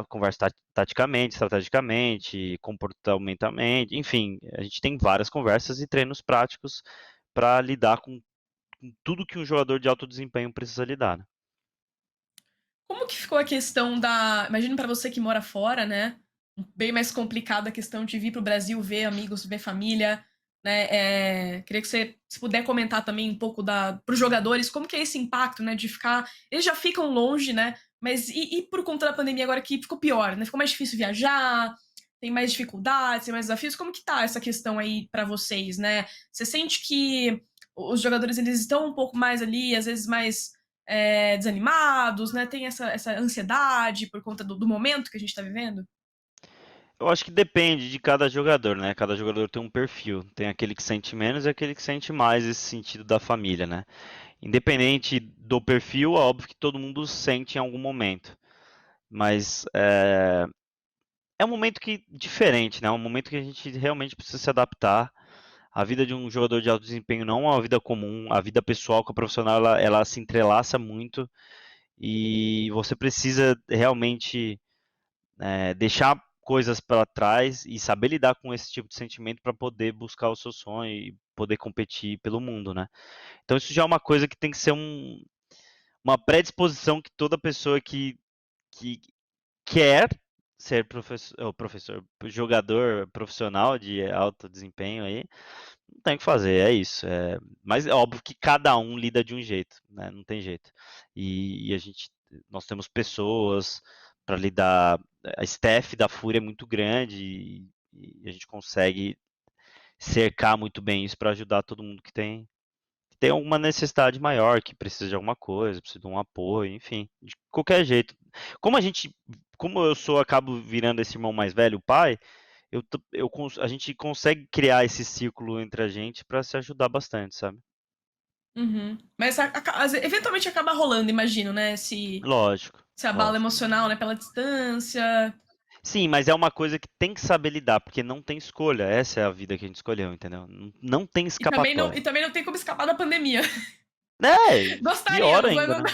converso taticamente, estrategicamente, comportamentalmente, enfim, a gente tem várias conversas e treinos práticos para lidar com tudo que um jogador de alto desempenho precisa lidar, né? Como que ficou a questão da. Imagino para você que mora fora, né? Bem mais complicada a questão de vir para o Brasil ver amigos, ver família, né? Queria que você, se puder comentar também um pouco para os jogadores, como que é esse impacto, né? De ficar. Eles já ficam longe, né? Mas e por conta da pandemia agora que ficou pior, né? Ficou mais difícil viajar, tem mais dificuldades, tem mais desafios. Como que tá essa questão aí para vocês, né? Você sente que os jogadores eles estão um pouco mais ali, às vezes mais desanimados, né? Tem essa ansiedade por conta do momento que a gente está vivendo? Eu acho que depende de cada jogador, né? Cada jogador tem um perfil. Tem aquele que sente menos e aquele que sente mais esse sentido da família, né? Independente do perfil, é óbvio que todo mundo sente em algum momento. Mas é um momento diferente, né? É um momento que a gente realmente precisa se adaptar. A vida de um jogador de alto desempenho não é uma vida comum. A vida pessoal com a profissional, ela se entrelaça muito. E você precisa realmente deixar coisas para trás e saber lidar com esse tipo de sentimento para poder buscar o seu sonho e poder competir pelo mundo, né? Então isso já é uma coisa que tem que ser uma predisposição que toda pessoa que quer ser jogador profissional de alto desempenho aí, Não tem o que fazer, é isso. Mas é óbvio que cada um lida de um jeito, né? Não tem jeito. Nós temos pessoas para lidar. A staff da Fúria é muito grande e a gente consegue cercar muito bem isso para ajudar todo mundo que tem alguma necessidade maior, que precisa de alguma coisa, precisa de um apoio, enfim, de qualquer jeito. Como a gente, como eu sou, acabo virando esse irmão mais velho, o pai, a gente consegue criar esse círculo entre a gente para se ajudar bastante, sabe? Uhum. Mas eventualmente acaba rolando, imagino, né? Lógico, Esse abalo lógico. emocional, né? Pela distância. Sim, mas é uma coisa que tem que saber lidar, porque não tem escolha. Essa é a vida que a gente escolheu, entendeu? Não tem E escapatória. também não tem como escapar da pandemia. É, pior Gostaríamos, mas ainda, não né?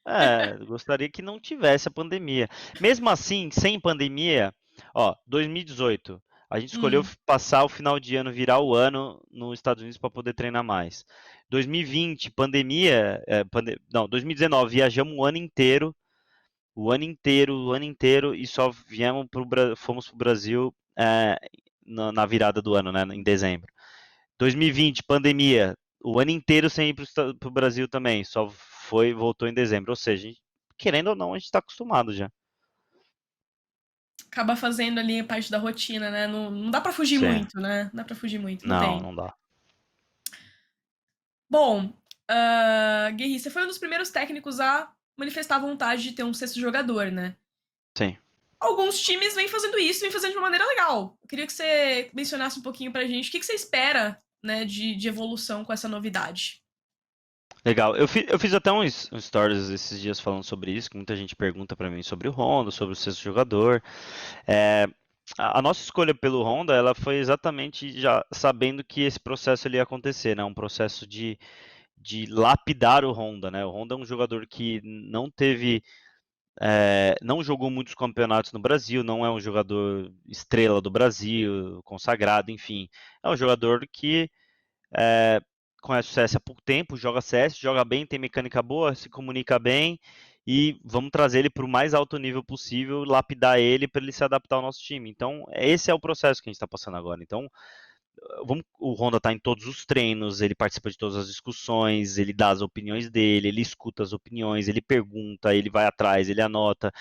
dá. Eu gostaria que não tivesse a pandemia. Mesmo assim, sem pandemia, ó, 2018, a gente escolheu Hum. passar o final de ano, virar o ano nos Estados Unidos para poder treinar mais. 2020, pandemia, não, 2019, viajamos o ano inteiro e só fomos pro Brasil na virada do ano, né, em dezembro. 2020, pandemia, o ano inteiro sem ir para o Brasil também, só voltou em dezembro. Ou seja, querendo ou não, a gente está acostumado já. Acaba fazendo ali parte da rotina, né? Não, não dá pra fugir Sim. muito, né? Não dá pra fugir muito, não Não, tem. não dá. Bom, Guerri, você foi um dos primeiros técnicos a manifestar a vontade de ter um sexto jogador, né? Sim. Alguns times vêm fazendo isso, vêm fazendo de uma maneira legal. Eu queria que você mencionasse um pouquinho pra gente o que você espera, né, de evolução com essa novidade. Legal. Eu fiz até uns stories esses dias falando sobre isso, que muita gente pergunta pra mim sobre o Honda, sobre o sexto jogador. É, a nossa escolha pelo Honda, ela foi exatamente já sabendo que esse processo ele ia acontecer, né? Um processo de lapidar o Honda, né? O Honda é um jogador que não jogou muitos campeonatos no Brasil, não é um jogador estrela do Brasil, consagrado, enfim. É um jogador que conhece o CS há pouco tempo, joga CS, joga bem, tem mecânica boa, se comunica bem e vamos trazer ele para o mais alto nível possível, lapidar ele para ele se adaptar ao nosso time. Então, esse é o processo que a gente está passando agora. Então, o Honda está em todos os treinos, ele participa de todas as discussões, ele dá as opiniões dele, ele escuta as opiniões, ele pergunta, ele vai atrás, ele anota,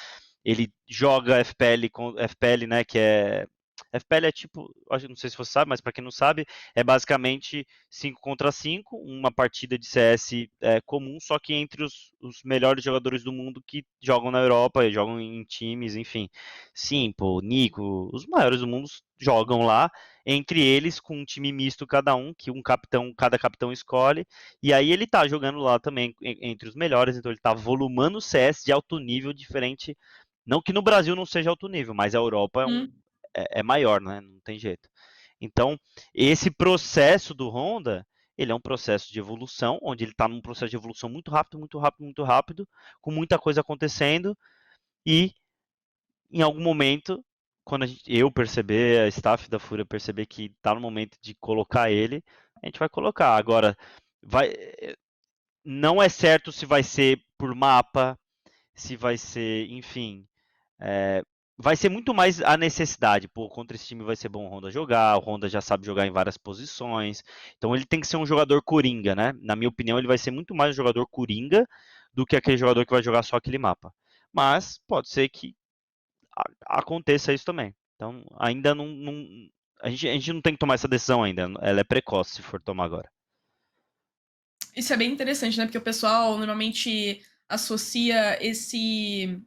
ele joga FPL, né, que é FPL é tipo, não sei se você sabe, mas para quem não sabe, é basicamente 5 contra 5, uma partida de CS comum, só que entre os melhores jogadores do mundo que jogam na Europa, jogam em times, enfim. Simple, Nico, os maiores do mundo jogam lá, entre eles com um time misto cada um, que cada capitão escolhe, e aí ele tá jogando lá também entre os melhores, então ele tá volumando o CS de alto nível diferente, não que no Brasil não seja alto nível, mas a Europa Hum. é maior, né? Não tem jeito. Então, esse processo do Honda, ele é um processo de evolução, onde ele está num processo de evolução muito rápido, muito rápido, muito rápido, com muita coisa acontecendo, e em algum momento, quando eu perceber, a staff da Fúria perceber que está no momento de colocar ele, a gente vai colocar. Agora, vai, não é certo se vai ser por mapa, se vai ser, enfim, é, vai ser muito mais a necessidade. Pô, contra esse time vai ser bom o Honda jogar. O Honda já sabe jogar em várias posições. Então ele tem que ser um jogador coringa, né? Na minha opinião, ele vai ser muito mais um jogador coringa do que aquele jogador que vai jogar só aquele mapa. Mas pode ser que aconteça isso também. Então ainda a gente não tem que tomar essa decisão ainda. Ela é precoce se for tomar agora. Isso é bem interessante, né? Porque o pessoal normalmente associa esse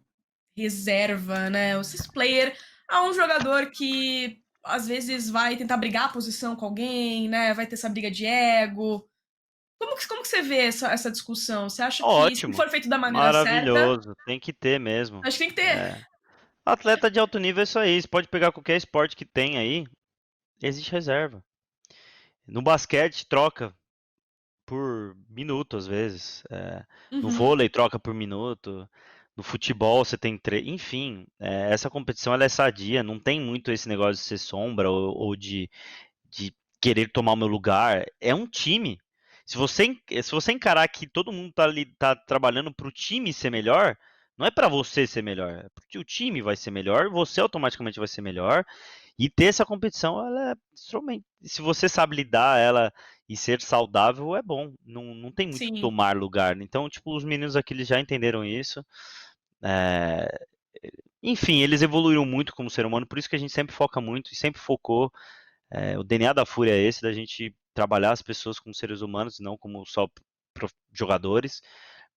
reserva, né? O cis player a um jogador que às vezes vai tentar brigar a posição com alguém, né? Vai ter essa briga de ego. Como que você vê essa discussão? Você acha que se Ótimo, for feito da maneira certa, maravilhoso, tem que ter mesmo. acho que tem que ter. É. Atleta de alto nível é isso aí. Você pode pegar qualquer esporte que tem aí, existe reserva. No basquete, troca por minuto, às vezes. No Uhum. vôlei, troca por minuto. No futebol, você tem três. Enfim, essa competição ela é sadia. Não tem muito esse negócio de ser sombra ou de querer tomar o meu lugar. É um time. Se você encarar que todo mundo tá ali, tá trabalhando para o time ser melhor, não é para você ser melhor, é porque o time vai ser melhor, você automaticamente vai ser melhor. E ter essa competição, ela é extremamente. Se você sabe lidar ela e ser saudável, é bom. Não tem muito Sim. tomar lugar. Então, tipo, os meninos aqui eles já entenderam isso. É, enfim, eles evoluíram muito como ser humano, por isso que a gente sempre foca muito e sempre focou. O DNA da Fúria é esse, da gente trabalhar as pessoas como seres humanos, não como só jogadores.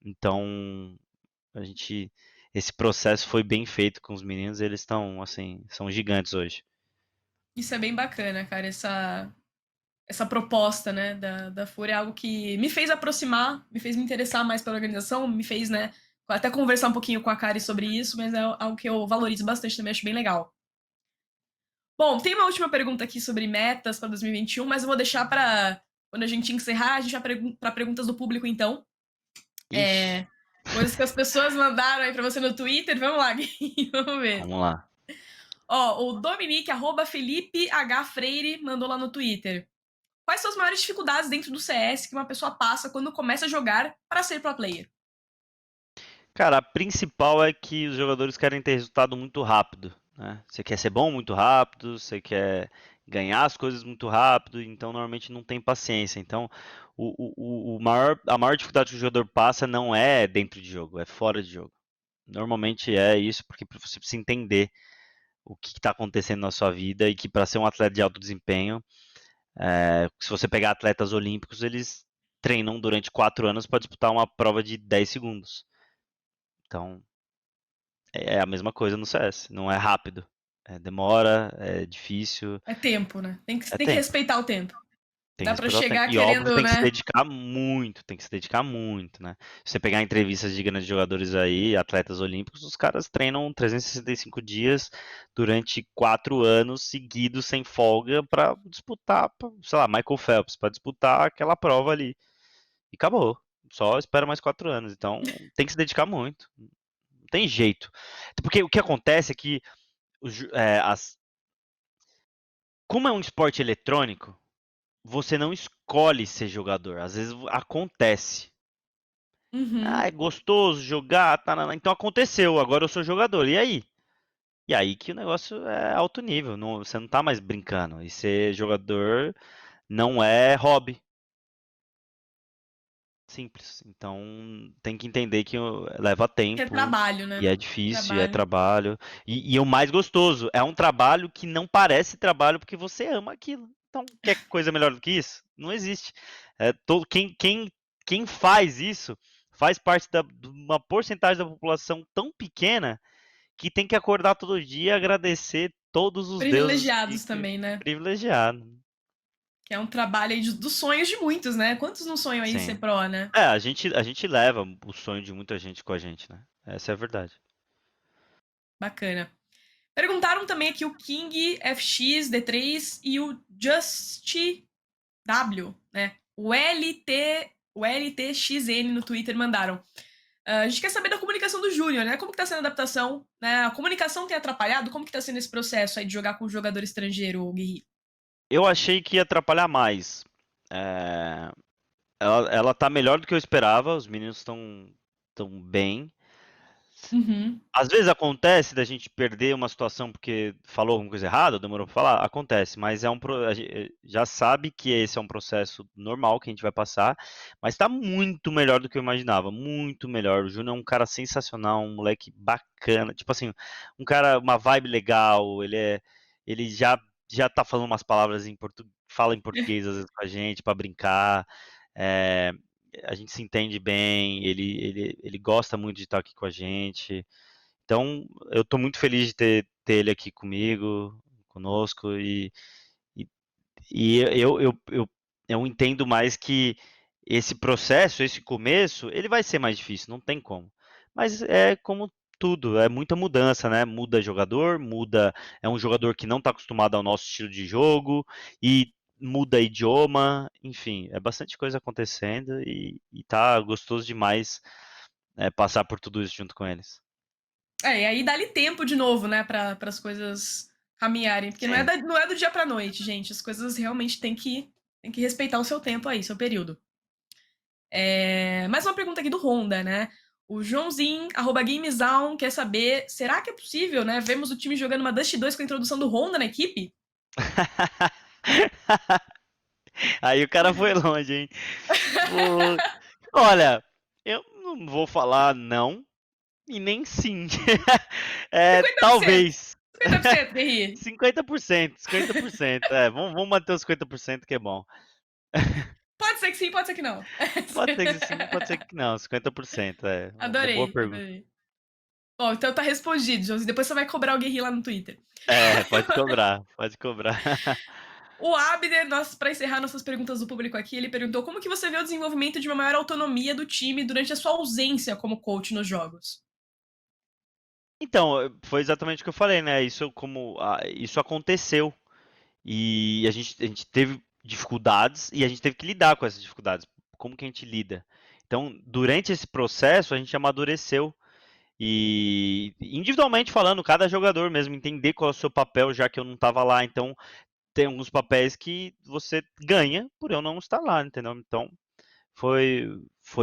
Então, a gente, esse processo foi bem feito com os meninos, eles estão, assim, são gigantes hoje. Isso é bem bacana, cara, essa proposta, né, da Fúria é algo que me fez aproximar, me fez me interessar mais pela organização, me fez, né, até conversar um pouquinho com a Kari sobre isso, mas é algo que eu valorizo bastante também, acho bem legal. Bom, tem uma última pergunta aqui sobre metas para 2021, mas eu vou deixar para quando a gente encerrar, a gente vai para perguntas do público, então. Ixi, Coisas que as pessoas mandaram aí para você no Twitter. Vamos lá, Gui, vamos ver. vamos lá. Ó, o Dominique, Felipe H. Freire, mandou lá no Twitter. Quais são as maiores dificuldades dentro do CS que uma pessoa passa quando começa a jogar para ser pro player? Cara, a principal é que os jogadores querem ter resultado muito rápido, né? Você quer ser bom muito rápido, você quer ganhar as coisas muito rápido, então normalmente não tem paciência. Então, a maior dificuldade que o jogador passa não é dentro de jogo, é fora de jogo. Normalmente é isso, porque você precisa entender o que está acontecendo na sua vida e que para ser um atleta de alto desempenho, se você pegar atletas olímpicos, eles treinam durante 4 anos para disputar uma prova de 10 segundos. Então, é a mesma coisa no CS, não é rápido. Demora, é difícil, É tempo, né? é Tem que tempo. respeitar o tempo. Tem que Dá para respeitar o tempo. chegar E óbvio, querendo, tem que se né? dedicar muito, tem que se dedicar muito, né? Se você pegar entrevistas de grandes jogadores aí, atletas olímpicos, os caras treinam 365 dias durante 4 anos seguidos, sem folga, para disputar, sei lá, Michael Phelps, para disputar aquela prova ali. E acabou. Só espera mais 4 anos. Então, tem que se dedicar muito. Não tem jeito. Porque o que acontece é que como é um esporte eletrônico, você não escolhe ser jogador. Às vezes acontece. Ah, Uhum. é gostoso jogar, tá, então aconteceu, agora eu sou jogador. E aí? E aí que o negócio é alto nível, você não tá mais brincando. E ser jogador não é hobby. Simples. Então tem que entender que leva Que é tempo trabalho, e né? é difícil, e é Trabalho. trabalho. E o mais gostoso, é um trabalho que não parece trabalho porque você ama aquilo. Então, quer coisa melhor do que isso? Não existe. Quem faz isso faz parte de uma porcentagem da população tão pequena que tem que acordar todo dia e agradecer todos os deuses Privilegiados também, né? privilegiado. Que é um trabalho aí dos sonhos de muitos, né? Quantos não sonham aí ser Sim. pró, né? A gente leva o sonho de muita gente com a gente, né? Essa é a verdade. Bacana. Perguntaram também aqui o King FX D3 e o Just W, né? O LTXN no Twitter mandaram. A gente quer saber da comunicação do Júnior, né? Como que tá sendo a adaptação, né? A comunicação tem atrapalhado? Como que tá sendo esse processo aí de jogar com um jogador estrangeiro, Guerri? Eu achei que ia atrapalhar mais. É, ela tá melhor do que eu esperava, os meninos tão bem. Uhum. Às vezes acontece da gente perder uma situação porque falou alguma coisa errada, demorou pra falar, acontece, mas a gente já sabe que esse é um processo normal que a gente vai passar, mas tá muito melhor do que eu imaginava, muito melhor. O Júnior é um cara sensacional, um moleque bacana, tipo assim, um cara, uma vibe legal, ele já tá falando umas palavras fala em português às vezes com a gente pra brincar. é, a gente se entende bem, ele gosta muito de estar aqui com a gente. Então, eu estou muito feliz de ter ele aqui comigo, conosco, e, eu entendo mais que esse processo, esse começo, ele vai ser mais difícil, não tem como. Mas é como tudo, é muita mudança, né? Muda jogador, é um jogador que não está acostumado ao nosso estilo de jogo, e muda idioma, enfim, é bastante coisa acontecendo e tá gostoso demais passar por tudo isso junto com eles. E aí dá-lhe tempo de novo, né, para as coisas caminharem, porque Sim. não é do dia pra noite, gente. As coisas realmente têm que respeitar o seu tempo aí, seu período. Mais uma pergunta aqui do Honda, né? O Joãozinho, @GameZown, quer saber, será que é possível, né? Vemos o time jogando uma Dust 2 com a introdução do Honda na equipe? Aí o cara foi longe, hein? Pô, olha, eu não vou falar não e nem sim. É, 50%. talvez. 50%, Guerri. 50%, 50%. Vamos manter os 50% que é bom. Pode ser que sim, pode ser que não. Pode ser que sim, pode ser que não. 50%, uma boa Adorei, pergunta. adorei. Bom, então tá respondido, Joãozinho. Depois você vai cobrar o Guerri lá no Twitter. Pode cobrar, pode cobrar. O Abner, para encerrar nossas perguntas do público aqui, ele perguntou como que você vê o desenvolvimento de uma maior autonomia do time durante a sua ausência como coach nos jogos? Então, foi exatamente o que eu falei, né? Isso aconteceu e a gente teve dificuldades e a gente teve que lidar com essas dificuldades. Como que a gente lida? Então, durante esse processo, a gente amadureceu e individualmente falando, cada jogador mesmo entender qual é o seu papel, já que eu não estava lá. Então, tem alguns papéis que você ganha por eu não estar lá, entendeu? Então, foi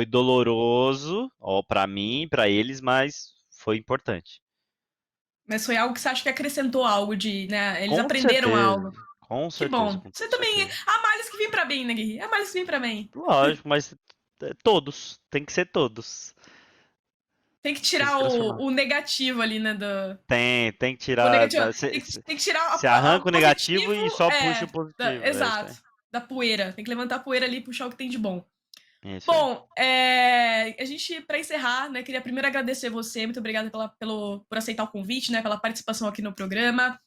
doloroso, ó, para mim, para eles, mas foi importante. Mas foi algo que você acha que acrescentou algo de, né? Eles Com aprenderam certeza, algo. com Que certeza, bom. com Você toda também. certeza. Há males que vêm pra bem, né, Guerri? Há males que vêm pra bem. Lógico, mas todos, tem que ser todos. Tem que Tem que tirar transformar. o negativo ali, né? Tem que O tirar. negativo. Tem que tirar Você o arranca o negativo positivo. e só puxa o positivo. É isso Exato. aí. Da poeira. Tem que levantar a poeira ali e puxar o que tem de bom. É isso aí. Bom, a gente, para encerrar, né, queria primeiro agradecer você, muito obrigada por aceitar o convite, né, pela participação aqui no programa.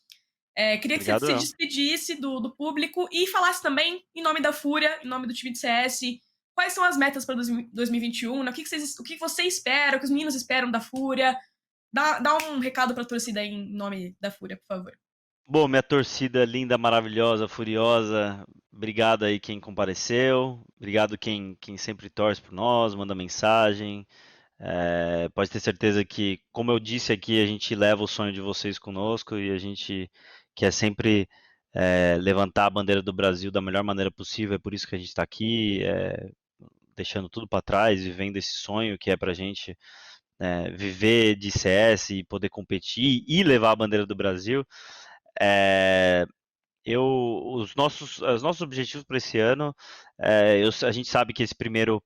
Queria que você Obrigado, se eu. despedisse do público e falasse também, em nome da Fúria, em nome do time de CS, quais são as metas para 2021, né, o que você espera, o que os meninos esperam da Fúria. Dá um recado para a torcida aí em nome da Fúria, por favor. Bom, minha torcida linda, maravilhosa, furiosa, obrigado aí quem compareceu, obrigado quem sempre torce por nós, manda mensagem. Pode ter certeza que, como eu disse aqui, a gente leva o sonho de vocês conosco e a gente quer sempre levantar a bandeira do Brasil da melhor maneira possível. É por isso que a gente está aqui, deixando tudo para trás, vivendo esse sonho que é para a gente viver de CS e poder competir e levar a bandeira do Brasil. É, os nossos objetivos para esse ano, a gente sabe que esse primeiro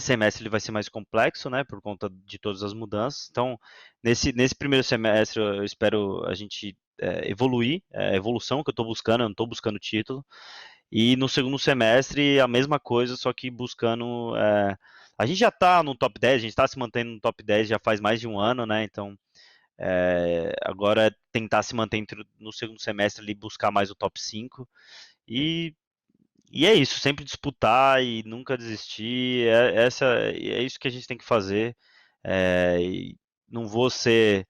semestre ele vai ser mais complexo, né, por conta de todas as mudanças. Então, nesse primeiro semestre, eu espero a gente evoluir, a evolução que eu estou buscando, eu não estou buscando título. E no segundo semestre, a mesma coisa, só que buscando. A gente já está no top 10, a gente está se mantendo no top 10 já faz mais de um ano, né? Então, agora é tentar se manter no segundo semestre ali, buscar mais o top 5 e, e é isso, sempre disputar e nunca desistir. É isso que a gente tem que fazer. E não vou ser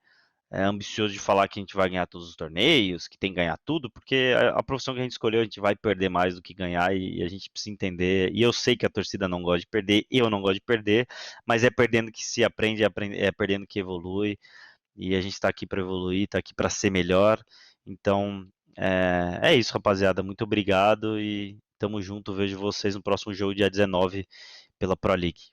ambicioso de falar que a gente vai ganhar todos os torneios, que tem que ganhar tudo, porque a profissão que a gente escolheu, a gente vai perder mais do que ganhar e a gente precisa entender. E eu sei que a torcida não gosta de perder, eu não gosto de perder, mas é perdendo que se aprende, é perdendo que evolui. E a gente está aqui para evoluir, está aqui para ser melhor. Então, é isso, rapaziada. Muito obrigado e tamo junto. Vejo vocês no próximo jogo, dia 19, pela Pro League.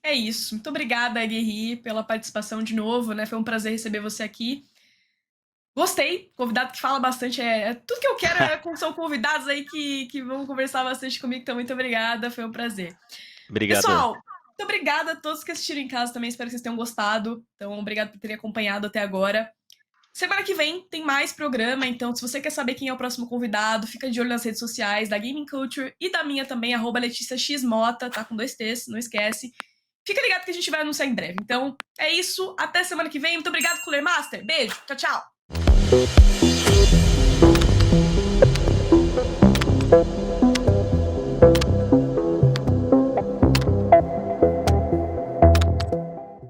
É isso. Muito obrigada, Guerri, pela participação de novo, né? Foi um prazer receber você aqui. Gostei, convidado que fala bastante, tudo que eu quero são convidados aí que vão conversar bastante comigo, então muito obrigada, foi um prazer. Obrigadão. Pessoal, muito obrigada a todos que assistiram em casa também, espero que vocês tenham gostado, então obrigado por terem acompanhado até agora. Semana que vem tem mais programa, então se você quer saber quem é o próximo convidado, fica de olho nas redes sociais da Gaming Culture e da minha também, @LeticiaXmota, tá com 2 T's, não esquece. Fica ligado que a gente vai anunciar em breve. Então, é isso. Até semana que vem. Muito obrigado, Cooler Master. Beijo. Tchau, tchau.